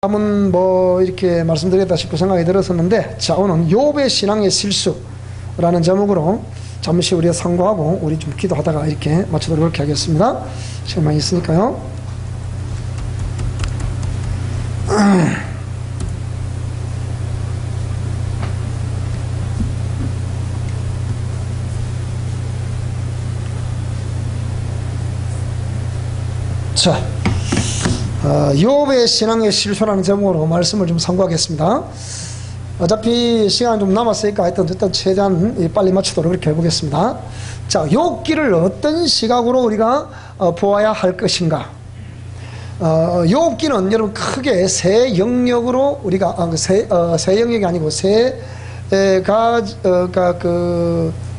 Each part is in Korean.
한번 뭐 이렇게 말씀드렸다 싶고 생각이 들었었는데, 자, 오늘 욥의 신앙의 실수라는 제목으로 잠시 우리가 상고하고 우리 좀 기도하다가 이렇게 마치도록 그렇게 하겠습니다. 시간 많이 있으니까요. 자, 욥의 신앙의 실수라는 제목으로 말씀을 좀 상고하겠습니다. 어차피 시간이 좀 남았으니까 하여튼 일단 최대한 빨리 마치도록 그렇게 해보겠습니다. 자, 욥기를 어떤 시각으로 우리가 보아야 할 것인가? 욥기는 여러분 크게 세 영역으로 우리가 세 영역이 아니고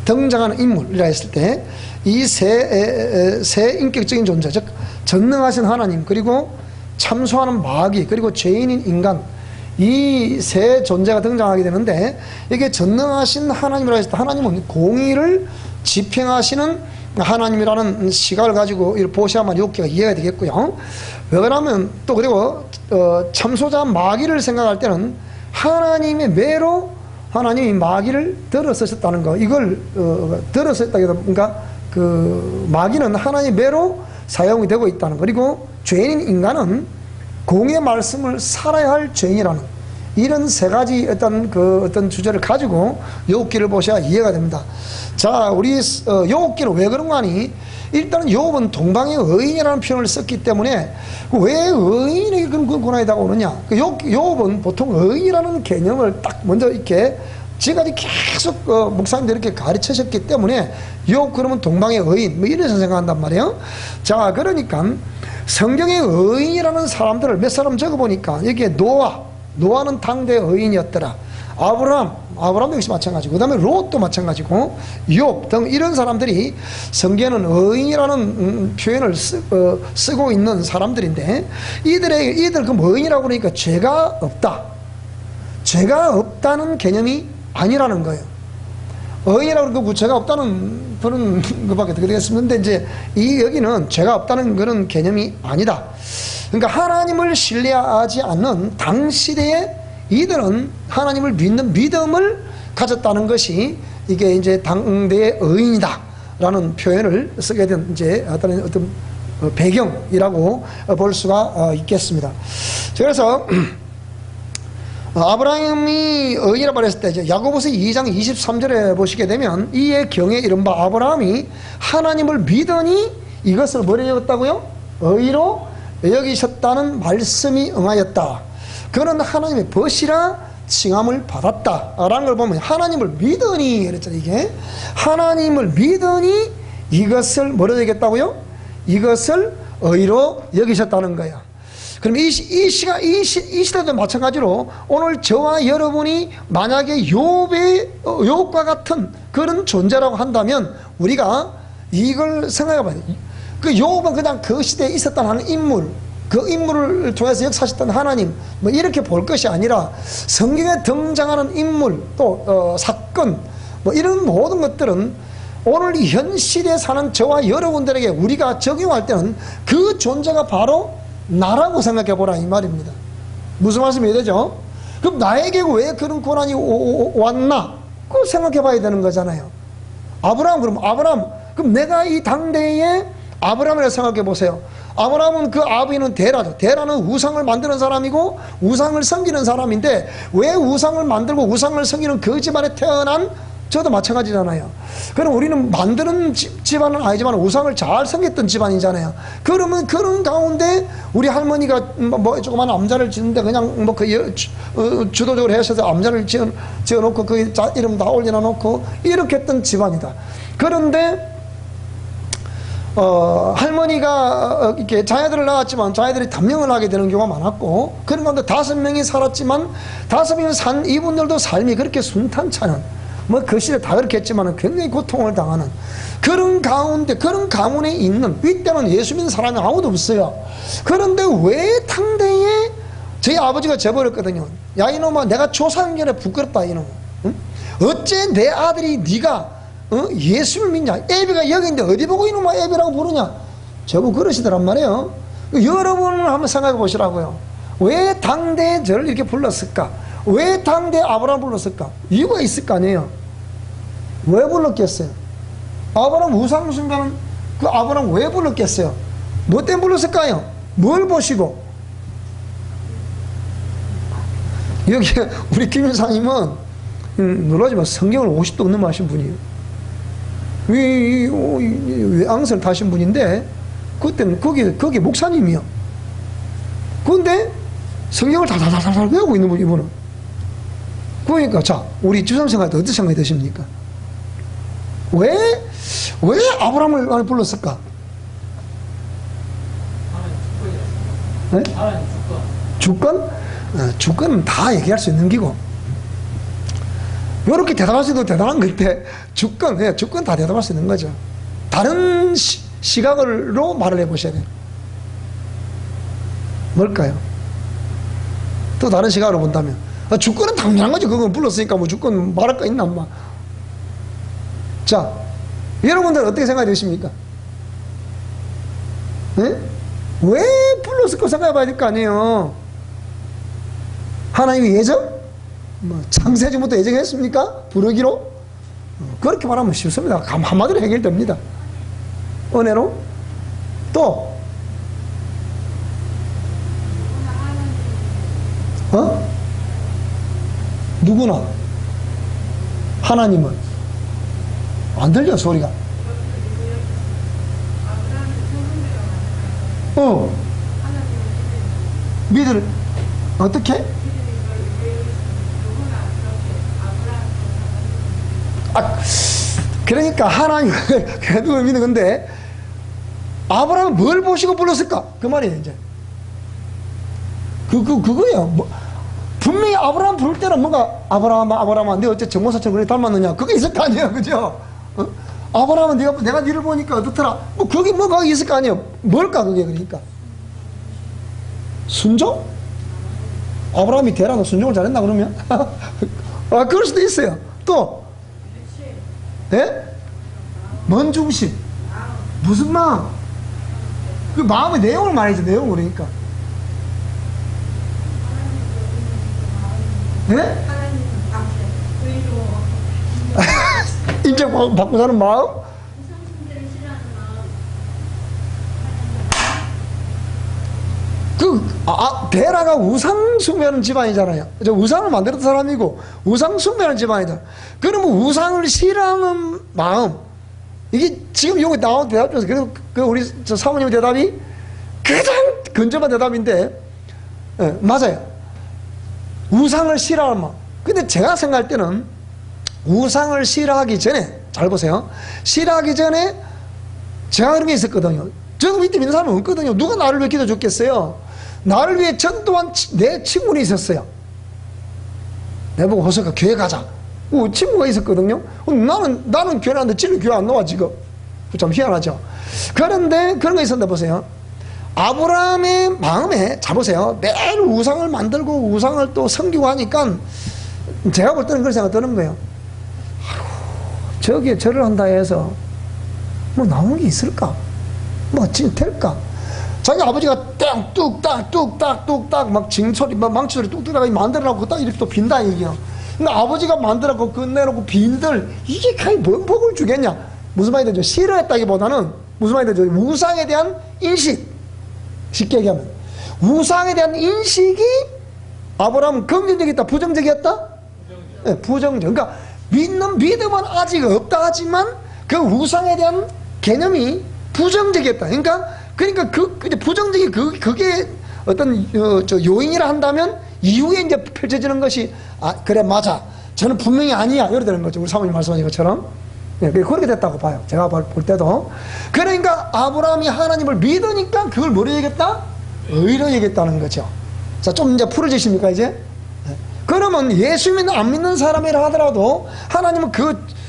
등장하는 인물이라 했을 때 이 세 인격적인 존재, 즉 전능하신 하나님, 그리고 참소하는 마귀, 그리고 죄인인 인간, 이 세 존재가 등장하게 되는데, 이게 전능하신 하나님이라 했을 때 하나님은 공의를 집행하시는 하나님이라는 시각을 가지고 보셔야만 욥기가 이해가 되겠고요. 왜 그러면 또 그리고 참소자 마귀를 생각할 때는 하나님의 매로 하나님이 마귀를 들어서셨다는 거, 이걸 들어서셨다기보다 뭔가 그 마귀는 하나님의 매로 사용이 되고 있다는 거, 그리고 죄인인 인간은 공의 말씀을 살아야 할 죄인이라는 이런 세 가지 어떤 주제를 가지고 욥기를 보셔야 이해가 됩니다. 자, 우리 욥기는 왜 그런가 하니, 일단은 욥은 동방의 의인이라는 표현을 썼기 때문에 왜 의인에게 그런 고난이 다가오느냐, 욥은 보통 의인이라는 개념을 딱 먼저 이렇게 지금까지 계속 목사님들이 이렇게 가르치셨기 때문에 욥 그러면 동방의 의인 뭐 이래서 생각한단 말이에요. 자, 그러니까 성경의 의인이라는 사람들을 몇 사람 적어보니까 여기에 노아는 당대의 의인이었더라. 아브라함도 역시 마찬가지고, 그 다음에 롯도 마찬가지고, 욥 등 이런 사람들이 성경에는 의인이라는 표현을 쓰고 있는 사람들인데, 이들 그 의인이라고 그러니까 죄가 없다는 개념이 아니라는 거예요. 의인이라고 그러고 죄가 없다는 그런 것밖에 되겠습니다. 이제 여기는 죄가 없다는 그런 개념이 아니다. 그러니까 하나님을 신뢰하지 않는 당시대에 이들은 하나님을 믿는 믿음을 가졌다는 것이 이게 이제 당대의 의인이다라는 표현을 쓰게 된 이제 어떤 배경이라고 볼 수가 있겠습니다. 그래서 아브라함이 의인이라고 말했을 때 이제 야고보서 2장 23절에 보시게 되면, 이의 경에 이른바 아브라함이 하나님을 믿으니 이것을 뭐로 여겼다고요? 의로 여기셨다는 말씀이 응하였다. 그는 하나님의 벗이라 칭함을 받았다라는 걸 보면, 하나님을 믿으니 그랬잖아요. 이게 하나님을 믿으니 이것을 뭐로 여겼다고요? 이것을 의로 여기셨다는 거야. 그럼 이 시대도 마찬가지로 오늘 저와 여러분이 만약에 욥과 같은 그런 존재라고 한다면 우리가 이걸 생각해 봐야 돼. 그 욥은 그냥 그 시대에 있었던 하는 인물, 그 인물을 통해서 역사하셨던 하나님 뭐 이렇게 볼 것이 아니라, 성경에 등장하는 인물 또 사건 뭐 이런 모든 것들은 오늘 이 현 시대에 사는 저와 여러분들에게 우리가 적용할 때는 그 존재가 바로 나라고 생각해 보라 이 말입니다. 무슨 말씀이 되죠? 그럼 나에게 왜 그런 고난이 왔나? 그걸 생각해 봐야 되는 거잖아요. 그럼 내가 이 당대의 아브라함이라고 생각해 보세요. 아브라함은 그 아버지는 데라죠. 데라는 우상을 만드는 사람이고 우상을 섬기는 사람인데, 왜 우상을 만들고 우상을 섬기는 그 집안에 태어난 저도 마찬가지잖아요. 그럼 우리는 만드는 집안은 아니지만 우상을 잘 섬겼던 집안이잖아요. 그러면 그런 가운데 우리 할머니가 뭐 조그만 암자를 짓는데 그냥 뭐 주도적으로 하셔서 암자를 지어놓고 그 이름 다 올려놓고 이렇게 했던 집안이다. 그런데 할머니가 이렇게 자녀들을 낳았지만 자녀들이 단명을 하게 되는 경우가 많았고, 그런 가운데 5명이 살았지만 5명이 산 이분들도 삶이 그렇게 순탄치 않은, 뭐 그 시대 다 그렇게 했지만 굉장히 고통을 당하는 그런 가운데, 그런 가문에 있는, 이때는 예수 믿는 사람이 아무도 없어요. 그런데 왜 당대에 저희 아버지가 재버렸거든요. 야 이놈아, 내가 조상전에 부끄럽다 이놈. 응? 어째 내 아들이 네가 예수를 믿냐? 애비가 여기 있는데 어디 보고 이놈아 애비라고 부르냐? 저보고 그러시더란 말이에요. 여러분을 한번 생각해 보시라고요. 왜 당대에 저를 이렇게 불렀을까? 왜 당대에 아브라함 불렀을까? 이유가 있을 거 아니에요. 왜 불렀겠어요? 아브라함 우상 숭배는 그 아브라함 왜 불렀겠어요? 뭐 때문에 불렀을까요? 뭘 보시고? 여기 우리 김윤상님은 놀라지만 성경을 50도 넘는 하신 분이에요. 외앙선을 타신 분인데 그때는 거기 목사님이요. 그런데 성경을 달달달달 외우고 있는 분 이분은. 그러니까 자 우리 주상생활 때 어떤 생각이 드십니까? 왜 아브라함을 불렀을까? 네? 주권? 주권은 다 얘기할 수 있는 기고 이렇게 대답하셔도 대단한 건데 주권 다 대답할 수 있는 거죠. 다른 시각으로 말을 해보셔야 돼요. 뭘까요? 또 다른 시각으로 본다면 주권은 당연한 거죠. 그건 불렀으니까 뭐 주권 말할 거 있나 엄마. 자 여러분들 어떻게 생각이 드십니까? 네? 왜 불렀을 거 생각해 봐야 될 거 아니에요. 하나님이 예정? 뭐 창세전부터 예정했습니까? 부르기로? 그렇게 말하면 쉽습니다. 한마디로 해결됩니다. 은혜로? 또? 누구나? 하나님은? 안 들려 소리가. 믿을 어떻게? 그러니까 하나님 그래도 믿는 건데 아브라함은 뭘 보시고 불렀을까? 그 말이에요 이제. 그거예요. 뭐, 분명히 아브라함 부를 때는 뭔가 아브라함아 네 어째 정모사처럼 그렇게 닮았느냐 그게 있을 거 아니에요, 그죠? 아브라함은 내가 니를 보니까 어떻더라? 뭐 거기 뭐가 있을 거 아니에요. 뭘까 그게 그러니까? 순종? 아브라함이 대라도 순종을 잘했나 그러면? 그럴 수도 있어요. 또 예? 뭔 중심? 무슨 마음? 그 마음의 내용을 말해야죠. 내용 그러니까. 예? 인정 받고 사는 마음? 베라가 우상 숭배하는 집안이잖아요. 우상을 만들었던 사람이고 우상 숭배하는 집안이다. 그러면 우상을 싫어하는 마음, 이게 지금 여기 나온 대답 중에서 그래서 우리 사모님 대답이 가장 근접한 대답인데, 네, 맞아요. 우상을 싫어하는 마음. 근데 제가 생각할 때는 우상을 싫어하기 전에, 잘 보세요. 싫어하기 전에 제가 그런 게 있었거든요. 저도 믿음 있는 사람은 없거든요. 누가 나를 위해 기도해 줬겠어요? 나를 위해 전도한 내 친구는 있었어요. 내보고 호석아 교회 가자. 친구가 있었거든요. 나는 교회 나왔는데 지는 교회 안 나와 지금. 좀 희한하죠. 그런데 그런 거 있었는데 보세요. 아브라함의 마음에, 자 보세요. 매일 우상을 만들고 우상을 또 섬기고 하니까 제가 볼 때는 그런 생각 드는 거예요. 저기에 절을 한다 해서 뭐 나오는 게 있을까? 뭐 진짜 될까? 자기 아버지가 뚝딱 막 징소리 막 망치소리 뚝뚝하게 만들어놓고 딱 이렇게 또 빈다 얘기야. 근데 아버지가 만들어놓고 끝내놓고 빈들 이게 과연 뭔 복을 주겠냐? 무슨 말이 되죠? 싫어했다기보다는 무슨 말이 되죠? 우상에 대한 인식, 쉽게 얘기하면 우상에 대한 인식이 아브라함은 긍정적이었다 부정적이었다? 네, 부정적. 그러니까 믿음은 아직 없다 하지만 그 우상에 대한 개념이 부정적이었다. 그러니까 이제 부정적인 그게 어떤 요인이라 한다면 이후에 이제 펼쳐지는 것이 그래 맞아 저는 분명히 아니야 이래 되는 거죠. 우리 사모님 말씀하신 것처럼. 네, 그렇게 됐다고 봐요. 제가 볼 때도. 그러니까 아브라함이 하나님을 믿으니까 그걸 뭐로 얘기했다? 의로 얘기했다는 거죠. 자, 좀 이제 풀어지십니까 이제? 네. 그러면 예수 믿는 안 믿는 사람이라 하더라도 하나님은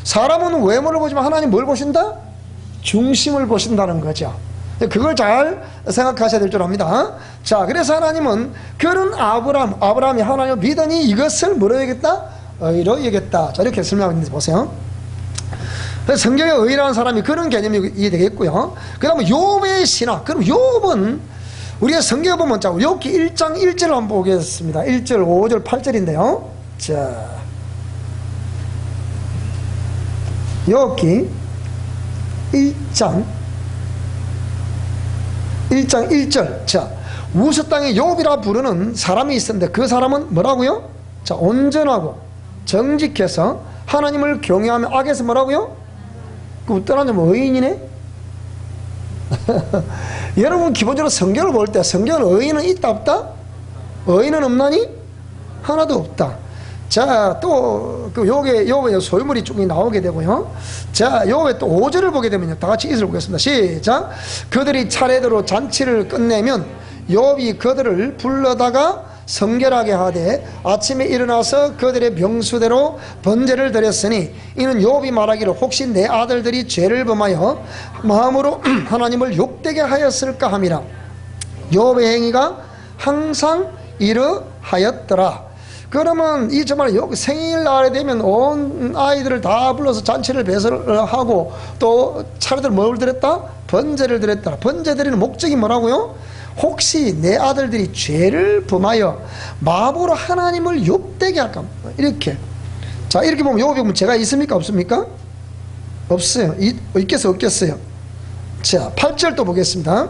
사람은 외모를 보지만 하나님 뭘 보신다? 중심을 보신다는 거죠. 그걸 잘 생각하셔야 될 줄 압니다. 자, 그래서 하나님은 그런 아브라함이 하나님을 믿으니 이것을 뭐로 얘기했다? 의로 얘기했다. 자, 이렇게 설명하고 있는데 보세요. 성경에 의라는 사람이 그런 개념이 되겠고요. 그 다음에 욥의 신학. 그럼 욥은 우리가 성경에 보면 자, 욥기 1장 1절을 한번 보겠습니다. 1절, 5절, 8절인데요. 자, 욥기 1장 1절. 자, 우스 땅에 욥이라 부르는 사람이 있었는데 그 사람은 뭐라고요? 자, 온전하고 정직해서 하나님을 경외하며 악에서 뭐라고요? 그 떠나면 의인이네? 여러분 기본적으로 성경을 볼 때 성경은 의인은 있다 없다? 의인은 없나니? 하나도 없다. 자, 또 그 욥의 소유물이 쭉 나오게 되고요. 자, 욥의 또 5절을 보게 되면요, 다 같이 읽어 보겠습니다. 시작. 그들이 차례대로 잔치를 끝내면 욥이 그들을 불러다가 성결하게 하되 아침에 일어나서 그들의 명수대로 번제를 드렸으니 이는 욥이 말하기를 혹시 내 아들들이 죄를 범하여 마음으로 하나님을 욕되게 하였을까 함이라. 욥의 행위가 항상 이러하였더라. 그러면 이 정말 생일날에 되면 온 아이들을 다 불러서 잔치를 배설을 하고 또 차례대로 뭘 드렸다? 번제를 드렸다. 번제 드리는 목적이 뭐라고요? 혹시 내 아들들이 죄를 범하여 마음으로 하나님을 욕되게 할까? 이렇게. 자, 이렇게 보면 욥이 보면 죄가 있습니까? 없습니까? 없어요. 있겠어요? 없겠어요? 자, 8절 또 보겠습니다.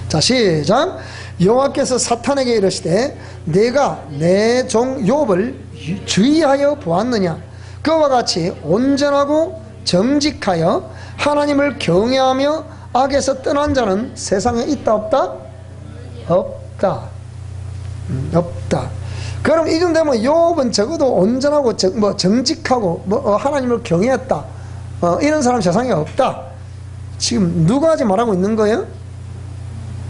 자, 시작. 여호와께서 사탄에게 이르시되 내가 내 종 욥을 주의하여 보았느냐? 그와 같이 온전하고 정직하여 하나님을 경외하며 악에서 떠난 자는 세상에 있다 없다? 없다. 없다. 그럼 이 정도 되면 욥은 적어도 온전하고 정직하고 하나님을 경외했다. 이런 사람 세상에 없다. 지금 누가 지금 말하고 있는 거예요?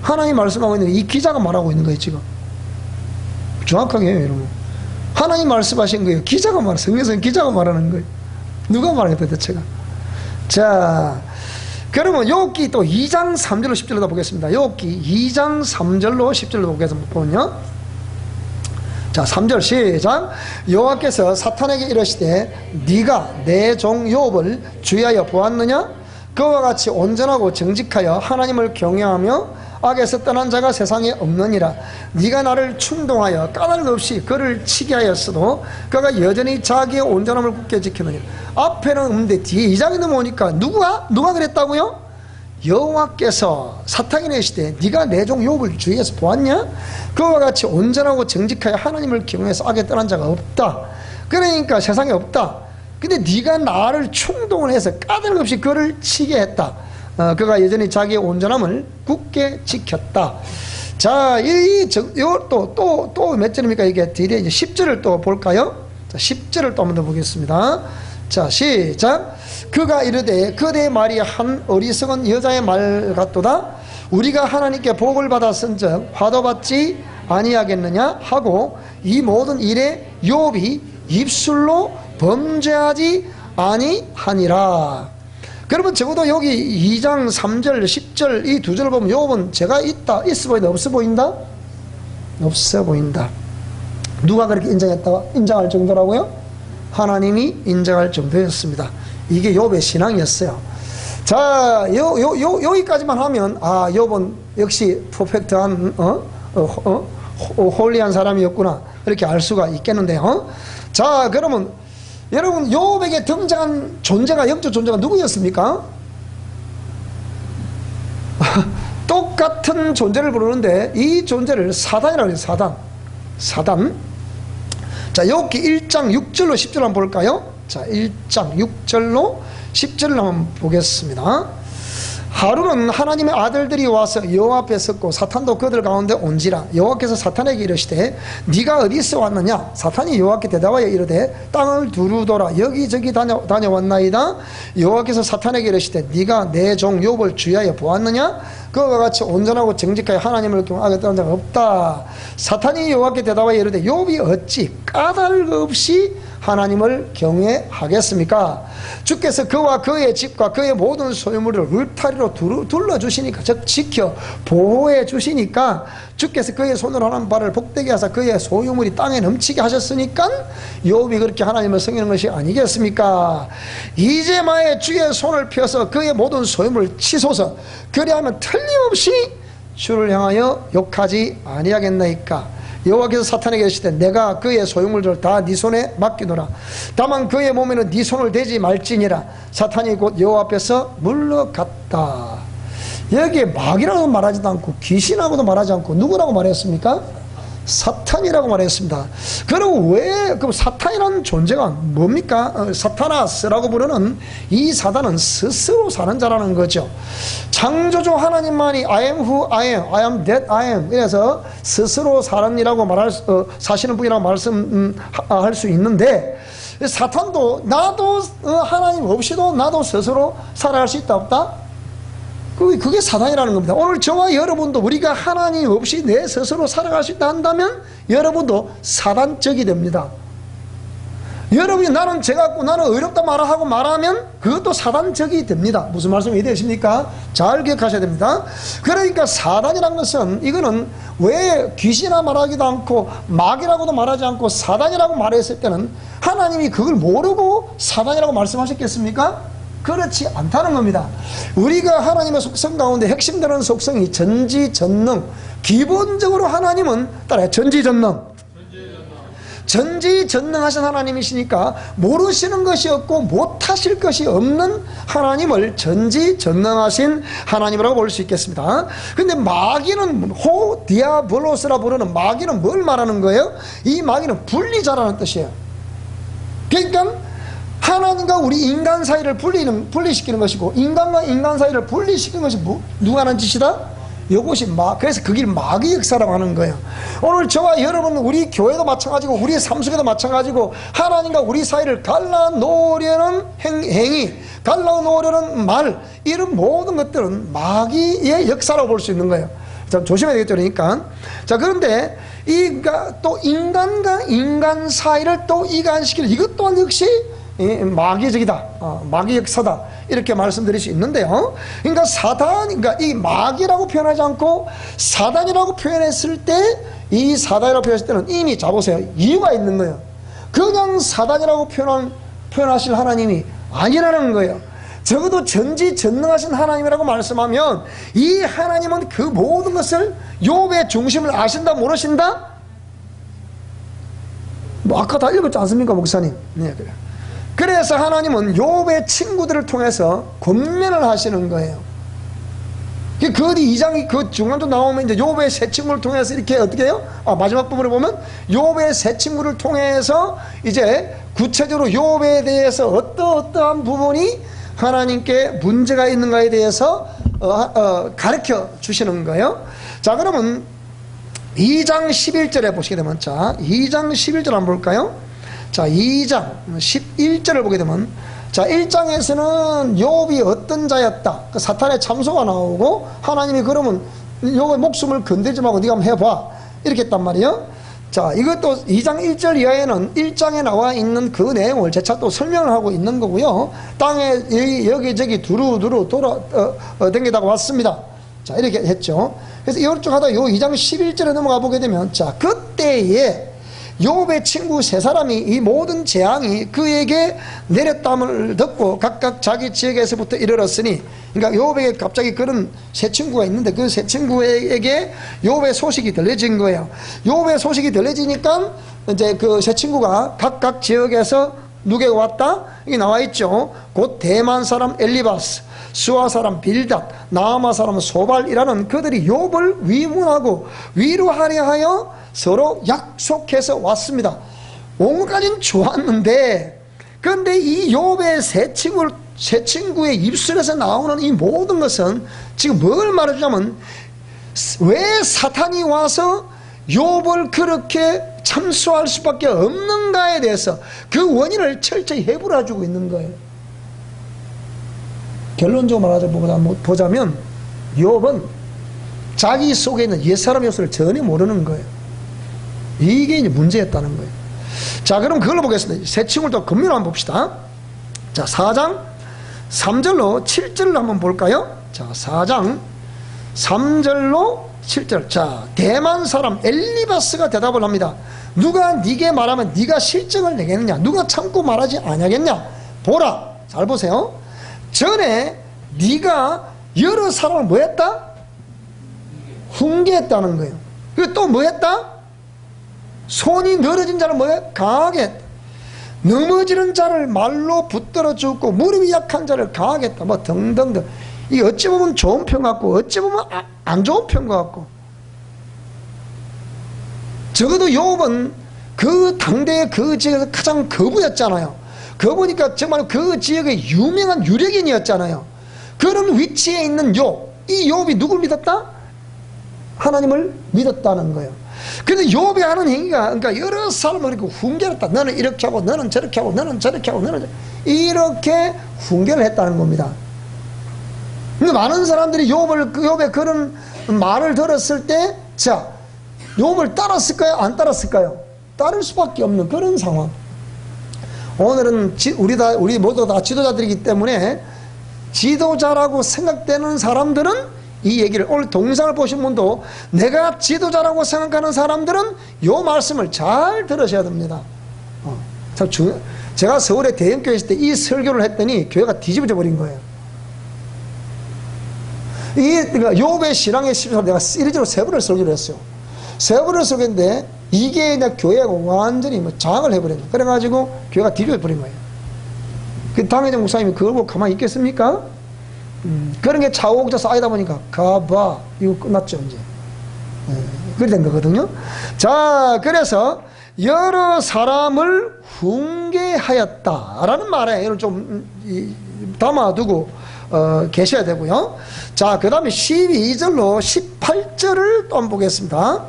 하나님 말씀하고 있는 이 기자가 말하고 있는 거예요. 지금 정확하게 해요, 여러분. 하나님 말씀하신 거예요. 기자가 성경에서는 기자가 말하는 거예요. 누가 말하겠다 대체가. 자, 그러면 욥기 또 2장 3절로 10절로 보겠습니다. 욥기 2장 3절로 10절로 보겠습니다. 자, 3절 시작. 여호와께서 사탄에게 이르시되 네가 내 종 욥을 주의하여 보았느냐? 그와 같이 온전하고 정직하여 하나님을 경외하며 악에서 떠난 자가 세상에 없느니라. 네가 나를 충동하여 까닭 없이 그를 치게 하였어도 그가 여전히 자기의 온전함을 굳게 지키느니라. 앞에는 없는데 뒤에 2장에 넘어오니까 누가 그랬다고요? 여호와께서 사탄에게 이르시되 네가 내 종 욥을 주의해서 보았냐? 그와 같이 온전하고 정직하여 하나님을 경외해서 악에 떠난 자가 없다. 그러니까 세상에 없다. 근데 네가 나를 충동을 해서 까닭 없이 그를 치게 했다. 그가 여전히 자기의 온전함을 굳게 지켰다. 자, 또 몇 절입니까? 이게 뒤에 이제 10절을 또 볼까요? 자, 10절을 또 한번 더 보겠습니다. 자, 시작. 그가 이르되 그대의 말이 한 어리석은 여자의 말 같도다. 우리가 하나님께 복을 받았은즉 화도 받지 아니하겠느냐 하고 이 모든 일에 욥이 입술로 범죄하지 아니하니라. 그러면 적어도 여기 2장 3절 10절 이 두 절을 보면 욥은 죄가 있어 보인다 없어 보인다? 없어 보인다. 누가 그렇게 인정할 정도라고요? 하나님이 인정할 정도였습니다. 이게 욥의 신앙이었어요. 자, 여기까지만 하면 욥은 역시 퍼펙트한 홀리한 사람이었구나 이렇게 알 수가 있겠는데요. 자, 그러면 여러분 욥에게 등장한 존재가 영적 존재가 누구였습니까? 똑같은 존재를 부르는데 이 존재를 사단이라고 해요. 사단. 자, 욥기 1장 6절로 10절 한번 볼까요? 자, 1장 6절로 10절을 한번 보겠습니다. 하루는 하나님의 아들들이 와서 여호와 앞에 섰고 사탄도 그들 가운데 온지라. 여호와께서 사탄에게 이르시되 네가 어디서 왔느냐? 사탄이 여호와께 대답하여 이르되 땅을 두루돌아 여기저기 다녀왔나이다. 여호와께서 사탄에게 이르시되 네가 내 종 욥을 주의하여 보았느냐? 그와 같이 온전하고 정직하여 하나님을 경외하게 떠난 자가 없다. 사탄이 여호와께 대답하여 이르되 욥이 어찌 까닭 없이 하나님을 경외하겠습니까? 주께서 그와 그의 집과 그의 모든 소유물을 울타리로 둘러주시니까, 즉 지켜 보호해 주시니까, 주께서 그의 손으로 하는 바를 복되게 하사 그의 소유물이 땅에 넘치게 하셨으니까 욥이 그렇게 하나님을 섬기는 것이 아니겠습니까? 이제 마에 주의 손을 펴서 그의 모든 소유물을 치소서. 그리하면 틀림없이 주를 향하여 욕하지 아니하겠나이까. 여호와께서 사탄에게 이르시되 내가 그의 소유물들을 다 네 손에 맡기노라. 다만 그의 몸에는 네 손을 대지 말지니라. 사탄이 곧 여호와 앞에서 물러갔다. 여기에 마귀라고 말하지도 않고 귀신하고도 말하지 않고 누구라고 말했습니까? 사탄이라고 말했습니다. 그럼 왜 그 사탄이라는 존재가 뭡니까? 사타나스라고 부르는 이 사단은 스스로 사는 자라는 거죠. 창조주 하나님만이 I am who I am, I am that I am. 그래서 스스로 사는 이라고 사시는 분이라고 말씀할 수 있는데, 사탄도 나도 하나님 없이도 나도 스스로 살아갈 수 있다 없다? 그게 사단이라는 겁니다. 오늘 저와 여러분도 우리가 하나님 없이 내 스스로 살아갈 수 있다 한다면 여러분도 사단적이 됩니다. 여러분이 나는 죄같고 나는 어렵다 말하고 말하면 그것도 사단적이 됩니다. 무슨 말씀이 이해되십니까? 잘 기억하셔야 됩니다. 그러니까 사단이란 것은, 이거는 왜 귀신이라 말하기도 않고 마귀라고도 말하지 않고 사단이라고 말했을 때는 하나님이 그걸 모르고 사단이라고 말씀하셨겠습니까? 그렇지 않다는 겁니다. 우리가 하나님의 속성 가운데 핵심되는 속성이 전지전능. 기본적으로 하나님은 따라해, 전지전능. 전지전능하신 하나님이시니까 모르시는 것이 없고 못하실 것이 없는 하나님을 전지전능하신 하나님이라고 볼 수 있겠습니다. 근데 마귀는 디아블로스라 부르는 마귀는 뭘 말하는 거예요? 이 마귀는 분리자라는 뜻이에요. 그러니까 하나님과 우리 인간 사이를 분리시키는 것이고, 인간과 인간 사이를 분리시키는 것이 누가 하는 짓이다? 이것이 그래서 그 길 마귀 역사라고 하는 거예요. 오늘 저와 여러분, 우리 교회도 마찬가지고 우리 삶 속에도 마찬가지고 하나님과 우리 사이를 갈라놓으려는 행위, 갈라놓으려는 말, 이런 모든 것들은 마귀의 역사라고 볼 수 있는 거예요. 자, 조심해야 되겠죠. 그러니까. 자, 그런데 또 인간과 인간 사이를 또 이간시키는 이것 또한 역시 마귀적이다, 마귀 역사다, 이렇게 말씀드릴 수 있는데요. 그러니까 그러니까 이 마귀라고 표현하지 않고 사단이라고 표현했을 때, 이 사단이라고 표현했을 때는 이미, 자 보세요, 이유가 있는 거예요. 그냥 사단이라고 표현하실 하나님이 아니라는 거예요. 적어도 전지전능하신 하나님이라고 말씀하면 이 하나님은 그 모든 것을, 욥의 중심을 아신다 모르신다? 아까 다 읽었지 않습니까, 목사님? 네, 그래요. 그래서 하나님은 욥의 친구들을 통해서 권면을 하시는 거예요. 그 어디 2장 그 중간도 나오면 이제 욥의 세 친구를 통해서 이렇게 어떻게 해요? 마지막 부분에 보면 욥의 세 친구를 통해서 이제 구체적으로 욥에 대해서 어떠한 부분이 하나님께 문제가 있는가에 대해서 가르쳐 주시는 거예요. 자, 그러면 2장 11절에 보시게 되면, 자, 2장 11절 한번 볼까요? 자, 2장 11절을 보게 되면, 자, 1장에서는 욥이 어떤 자였다, 그 사탄의 참소가 나오고, 하나님이 그러면 욥의 목숨을 건들지 말고 네가 한번 해봐, 이렇게 했단 말이에요. 자, 이것도 2장 1절 이하에는 1장에 나와 있는 그 내용을 재차 또 설명을 하고 있는 거고요. 땅에 여기저기 두루두루 댕기다가 왔습니다. 자, 이렇게 했죠. 그래서 이쪽 하다 요 2장 11절에 넘어가 보게 되면, 자, 그때에 욥의 친구 세 사람이 이 모든 재앙이 그에게 내렸담을 듣고 각각 자기 지역에서부터 이르렀으니, 그러니까 욥에게 갑자기 그런 세 친구가 있는데 그 세 친구에게 욥의 소식이 들려진 거예요. 욥의 소식이 들려지니까 이제 그 세 친구가 각각 지역에서 누구에게 왔다? 여기 나와 있죠. 곧 대만 사람 엘리바스, 수아 사람 빌닷, 나아마 사람 소발이라는 그들이 욥을 위문하고 위로하려 하여 서로 약속해서 왔습니다. 온 것까지는 좋았는데, 그런데 이 욥의 세 친구의 입술에서 나오는 이 모든 것은 지금 뭘 말해주냐면, 왜 사탄이 와서 욥을 그렇게 참수할 수밖에 없는가에 대해서 그 원인을 철저히 해부해주고 있는 거예요. 결론적으로 보자면 욥은 자기 속에 있는 옛사람 요소를 전혀 모르는 거예요. 이게 이제 문제였다는 거예요. 자, 그럼 그걸로 보겠습니다. 세 친구를 또 금요일 한번 봅시다. 자, 4장 3절로 7절을 한번 볼까요? 자, 4장 3절로 7절. 자, 대만 사람 엘리바스가 대답을 합니다. 누가 네게 말하면 네가 실증을 내겠느냐? 누가 참고 말하지 아니하겠냐? 보라, 잘 보세요. 전에 네가 여러 사람을 뭐 했다? 훈계했다는 거예요. 그리고 또 뭐 했다? 손이 늘어진 자를 뭐해? 강하게 했다. 넘어지는 자를 말로 붙들어 주고 무릎이 약한 자를 강하게 했다. 뭐 등등등. 이게 어찌 보면 좋은 편 같고 어찌 보면 안 좋은 편 같고. 적어도 욥은 그 당대의 그 지역에서 가장 거부였잖아요. 거부니까 정말 그 지역의 유명한 유력인이었잖아요. 그런 위치에 있는 욥, 이 욥이 누굴 믿었다? 하나님을 믿었다는 거예요. 그런데 욥이 하는 행위가, 그러니까 여러 사람을 이렇게 훈계를 했다. 너는 이렇게 하고 너는 저렇게 하고 너는 저렇게 하고 너는 이렇게 훈계를 했다는 겁니다. 근데 많은 사람들이 욥의 그런 말을 들었을 때, 자, 욥을 따랐을까요? 안 따랐을까요? 따를 수밖에 없는 그런 상황. 오늘은 우리 모두 다 지도자들이기 때문에 지도자라고 생각되는 사람들은 이 얘기를, 오늘 동영상을 보신 분도 내가 지도자라고 생각하는 사람들은 이 말씀을 잘 들으셔야 됩니다. 제가 서울에 대형교회 있을 때 이 설교를 했더니 교회가 뒤집어져 버린 거예요. 그러니까 욥의 신앙의 14를 내가 시리즈로 3번을 설교를 했어요. 3번을 설교했는데 이게 내 교회가 완전히 장악을 해버렸네. 그래가지고 교회가 뒤집어 버린 거예요. 그 당회장 목사님이 그걸 보고 가만히 있겠습니까? 그런 게 차오옥자 쌓이다 보니까 가봐 이거 끝났죠 이제. 그렇게 된 거거든요. 자, 그래서 여러 사람을 훈계하였다라는 말에 이걸 좀 담아두고 계셔야 되고요. 자, 그 다음에 12절로 18절을 또 한번 보겠습니다.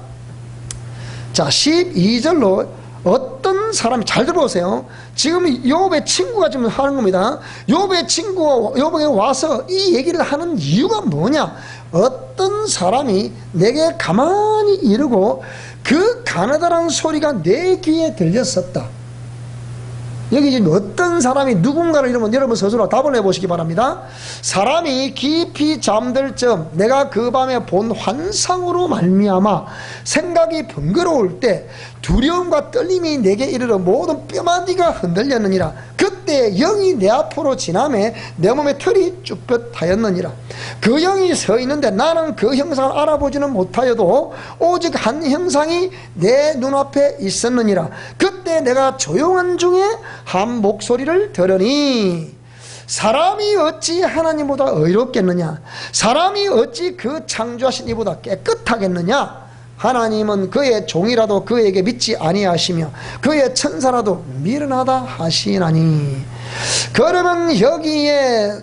자, 12절로 어떤 사람이, 잘 들어보세요. 지금 욥의 친구가 지금 하는 겁니다. 욥의 친구가 욥에게 와서 이 얘기를 하는 이유가 뭐냐? 어떤 사람이 내게 가만히 이르고 그 가느다란 소리가 내 귀에 들렸었다. 여기 지금 어떤 사람이 누군가를 이러면 여러분 스스로 답을 해보시기 바랍니다. 사람이 깊이 잠들 점 내가 그 밤에 본 환상으로 말미암아 생각이 번거로울 때 두려움과 떨림이 내게 이르러 모든 뼈마디가 흔들렸느니라. 그때 영이 내 앞으로 지나매 내 몸에 털이 쭈뼛하였느니라. 그 영이 서 있는데 나는 그 형상을 알아보지는 못하여도 오직 한 형상이 내 눈앞에 있었느니라. 그때 내가 조용한 중에 한 목소리를 들으니 사람이 어찌 하나님보다 의롭겠느냐? 사람이 어찌 그 창조하신 이보다 깨끗하겠느냐? 하나님은 그의 종이라도 그에게 믿지 아니하시며 그의 천사라도 미련하다 하시나니. 그러면 여기에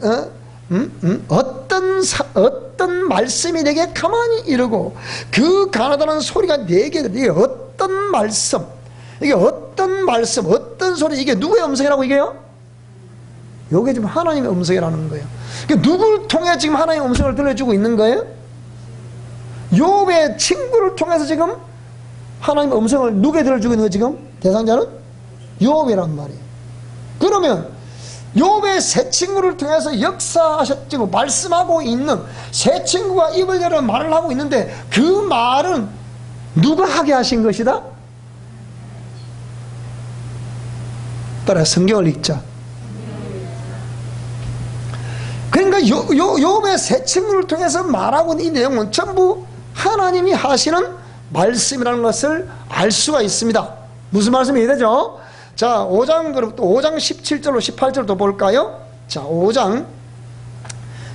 어떤 말씀이 내게 가만히 이르고 그 가나다란 소리가 내게 들려. 이게 어떤 말씀, 이게 어떤 말씀, 어떤 소리, 이게 누구의 음성이라고 이게요? 이게 지금 하나님의 음성이라는 거예요. 그러니까 누굴 통해 지금 하나님의 음성을 들려주고 있는 거예요? 욥의 친구를 통해서 지금 하나님의 음성을 누구에 들려주고 있는 거예요? 지금 대상자는 욥이란 말이에요. 그러면 욥의 새 친구를 통해서 역사하셨고 말씀하고 있는 새 친구가 입을 열어 말을 하고 있는데 그 말은 누가 하게 하신 것이다? 따라 성경을 읽자. 그러니까 욥의 새 친구를 통해서 말하고 있는 이 내용은 전부 하나님이 하시는 말씀이라는 것을 알 수가 있습니다. 무슨 말씀이 되죠? 자, 5장 17절로 18절을 또 볼까요? 자, 5장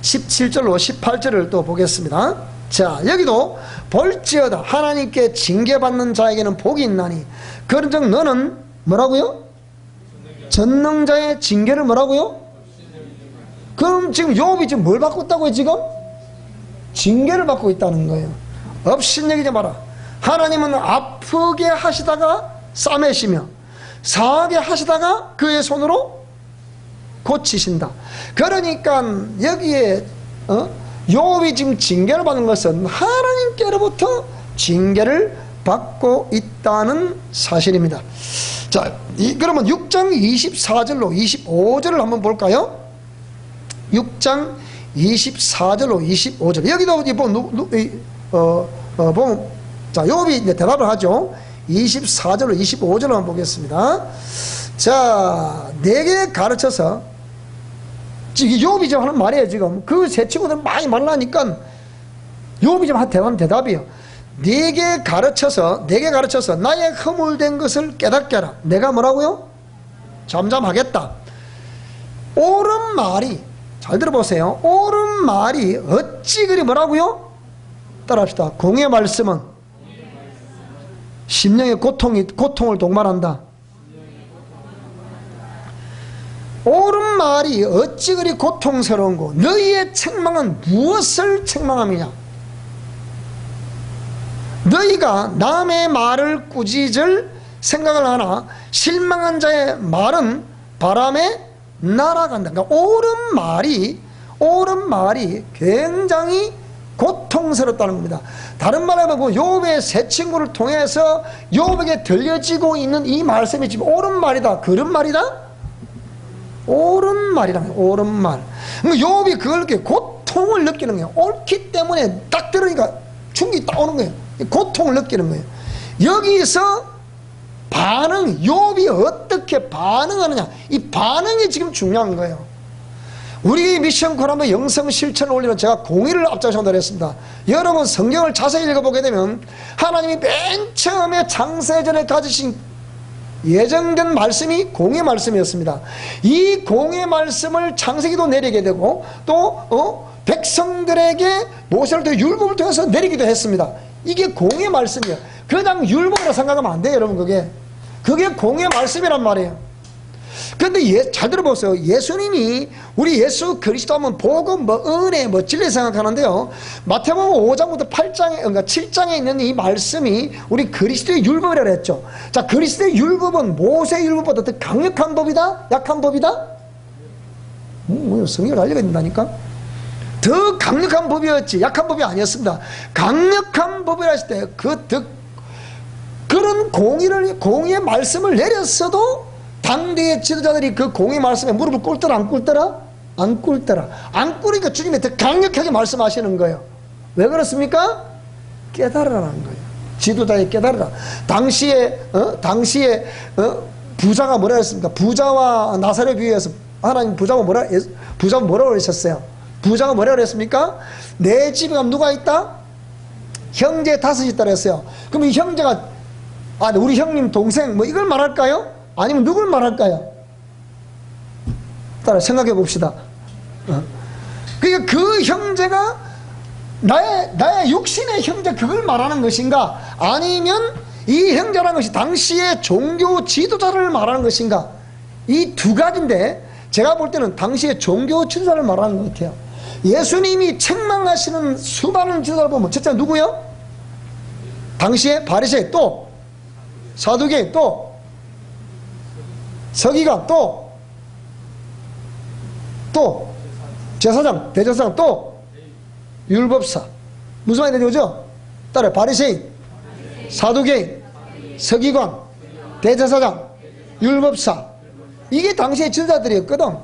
17절로 18절을 또 보겠습니다. 자, 여기도 볼지어다 하나님께 징계받는 자에게는 복이 있나니 그런즉 너는 뭐라고요? 전능자의 징계를 뭐라고요? 그럼 지금 욥이 지금 뭘 받고 있다고요? 지금? 징계를 받고 있다는 거예요. 업신여기지 마라. 하나님은 아프게 하시다가 싸매시며 상하게 하시다가 그의 손으로 고치신다. 그러니까 여기에 욥이 지금 징계를 받는 것은 하나님께로부터 징계를 받고 있다는 사실입니다. 자, 그러면 6장 24절로 25절을 한번 볼까요? 6장 24절로 25절. 여기도 보면, 자, 욥이 이제 대답을 하죠. 24절로 25절을 한번 보겠습니다. 자, 내게 가르쳐서, 지금 욥이 지금 하는 말이에요, 지금. 그 새 친구들 많이 말라니까, 욥이 지금 대답이에요. 내게 가르쳐서 나의 허물된 것을 깨닫게 하라. 내가 뭐라고요? 잠잠하겠다. 옳은 말이, 잘 들어보세요. 옳은 말이 어찌 그리 뭐라고요? 따라합시다. 공의 말씀은 심령의 고통을 동반한다. 옳은 말이 어찌 그리 고통스러운고 너희의 책망은 무엇을 책망함이냐? 너희가 남의 말을 꾸짖을 생각을 하나 실망한 자의 말은 바람에 날아간다. 그러니까 옳은 말이 굉장히 고통스럽다는 겁니다. 다른 말로 하면 욥의 세 친구를 통해서 욥에게 들려지고 있는 이 말씀이 지금 옳은 말이다, 그런 말이다? 옳은 말이라면 옳은 말. 욥이 그걸 이렇게 고통을 느끼는 거예요. 옳기 때문에 딱 들으니까 충격이 딱 오는 거예요. 고통을 느끼는 거예요. 여기서 욥이 어떻게 반응하느냐, 이 반응이 지금 중요한 거예요. 우리 미션 코너의 영성 실천을 올리는 제가 공의를 앞장서 전달했습니다. 여러분 성경을 자세히 읽어보게 되면 하나님이 맨 처음에 창세전에 가지신 예정된 말씀이 공의 말씀이었습니다. 이 공의 말씀을 창세기도 내리게 되고 또 백성들에게 모세를 통해 율법을 통해서 내리기도 했습니다. 이게 공의 말씀이에요. 그냥 율법으로 생각하면 안 돼요, 여러분. 그게 공의 말씀이란 말이에요. 그런데 잘 들어보세요. 예수님이, 우리 예수 그리스도 하면 복음, 은혜, 진리 생각하는데요. 마태복음 5장부터 8장에, 그러니까 7장에 있는 이 말씀이 우리 그리스도의 율법이라고 했죠. 자, 그리스도의 율법은 모세의 율법보다 더 강력한 법이다? 약한 법이다? 성경을 알려야 된다니까? 더 강력한 법이었지 약한 법이 아니었습니다. 강력한 법이라 했을 때 그런 공의의 말씀을 내렸어도 당대의 지도자들이 그 공의 말씀에 무릎을 꿇더라 안 꿇더라? 안 꿇더라. 안 꿇으니까 주님이 더 강력하게 말씀하시는 거예요. 왜 그렇습니까? 깨달으라는 거예요. 지도자의 깨달으라. 당시에 부자가 뭐라 했습니까? 부자와 나사렛 비유해서 하나님 부자가 뭐라고 그러셨어요? 부자가 뭐라고 그랬습니까? 내 집에 가면 누가 있다? 형제 5이 있다 그랬어요. 그럼 이 형제가 우리 형님 동생 이걸 말할까요? 아니면 누굴 말할까요? 따라 생각해 봅시다. 그러니까 그 형제가 나의 육신의 형제 그걸 말하는 것인가? 아니면 이 형제라는 것이 당시의 종교 지도자를 말하는 것인가? 이 두 가지인데 제가 볼 때는 당시의 종교 지도자를 말하는 것 같아요. 예수님이 책망하시는 수많은 지도자를 보면 첫째 누구요? 당시의 바리새인, 또 사두개인, 또 서기관, 또 제사장, 대제사장, 또 율법사. 무슨 말이 되죠? 따라요. 바리새인, 사두개인, 서기관, 대제사장, 율법사. 이게 당시의 지도자들이었거든.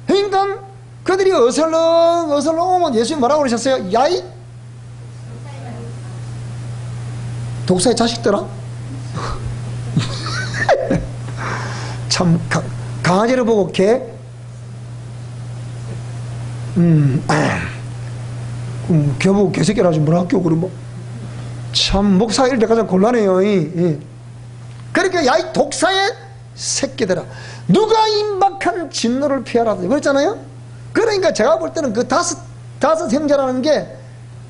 그러니까 그들이 어설렁 오면 예수님 뭐라고 그러셨어요? 야이 독사의 자식들아. 참 강아지를 보고 개 개보고 개새끼라 하지 뭐라 학교 그러면 참 목사 이럴 때 가장 곤란해요. 그러니까 야이 독사의 새끼들아, 누가 임박한 진노를 피하라 그랬잖아요. 그러니까 제가 볼 때는 그 다섯 형제라는 게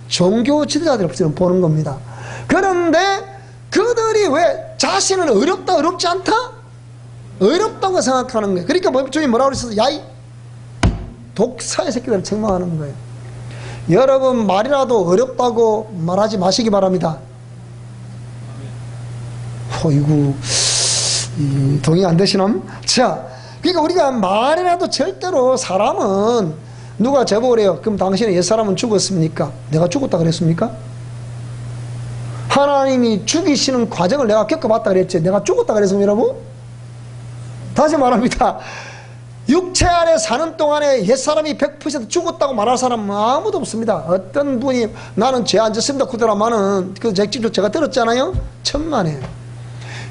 종교 지도자들을 보는 겁니다. 그런데 그들이 왜 자신은 어렵지 않다? 어렵다고 생각하는 거예요. 그러니까 주님 뭐라고 그랬어요? 야이 독사의 새끼들을 책망하는 거예요. 여러분 말이라도 어렵다고 말하지 마시기 바랍니다. 어이구 동의 안 되시놈? 자, 그러니까 우리가 말이라도 절대로 사람은 누가 제보를 해요. 그럼 당신은 옛사람은 죽었습니까? 내가 죽었다 그랬습니까? 하나님이 죽이시는 과정을 내가 겪어봤다 그랬지 내가 죽었다 그랬습니까 여러분? 다시 말합니다. 육체 안에 사는 동안에 옛사람이 100% 죽었다고 말할 사람은 아무도 없습니다. 어떤 분이 나는 죄 안 졌습니다 그러더라마는 그 제가 들었잖아요. 천만에요.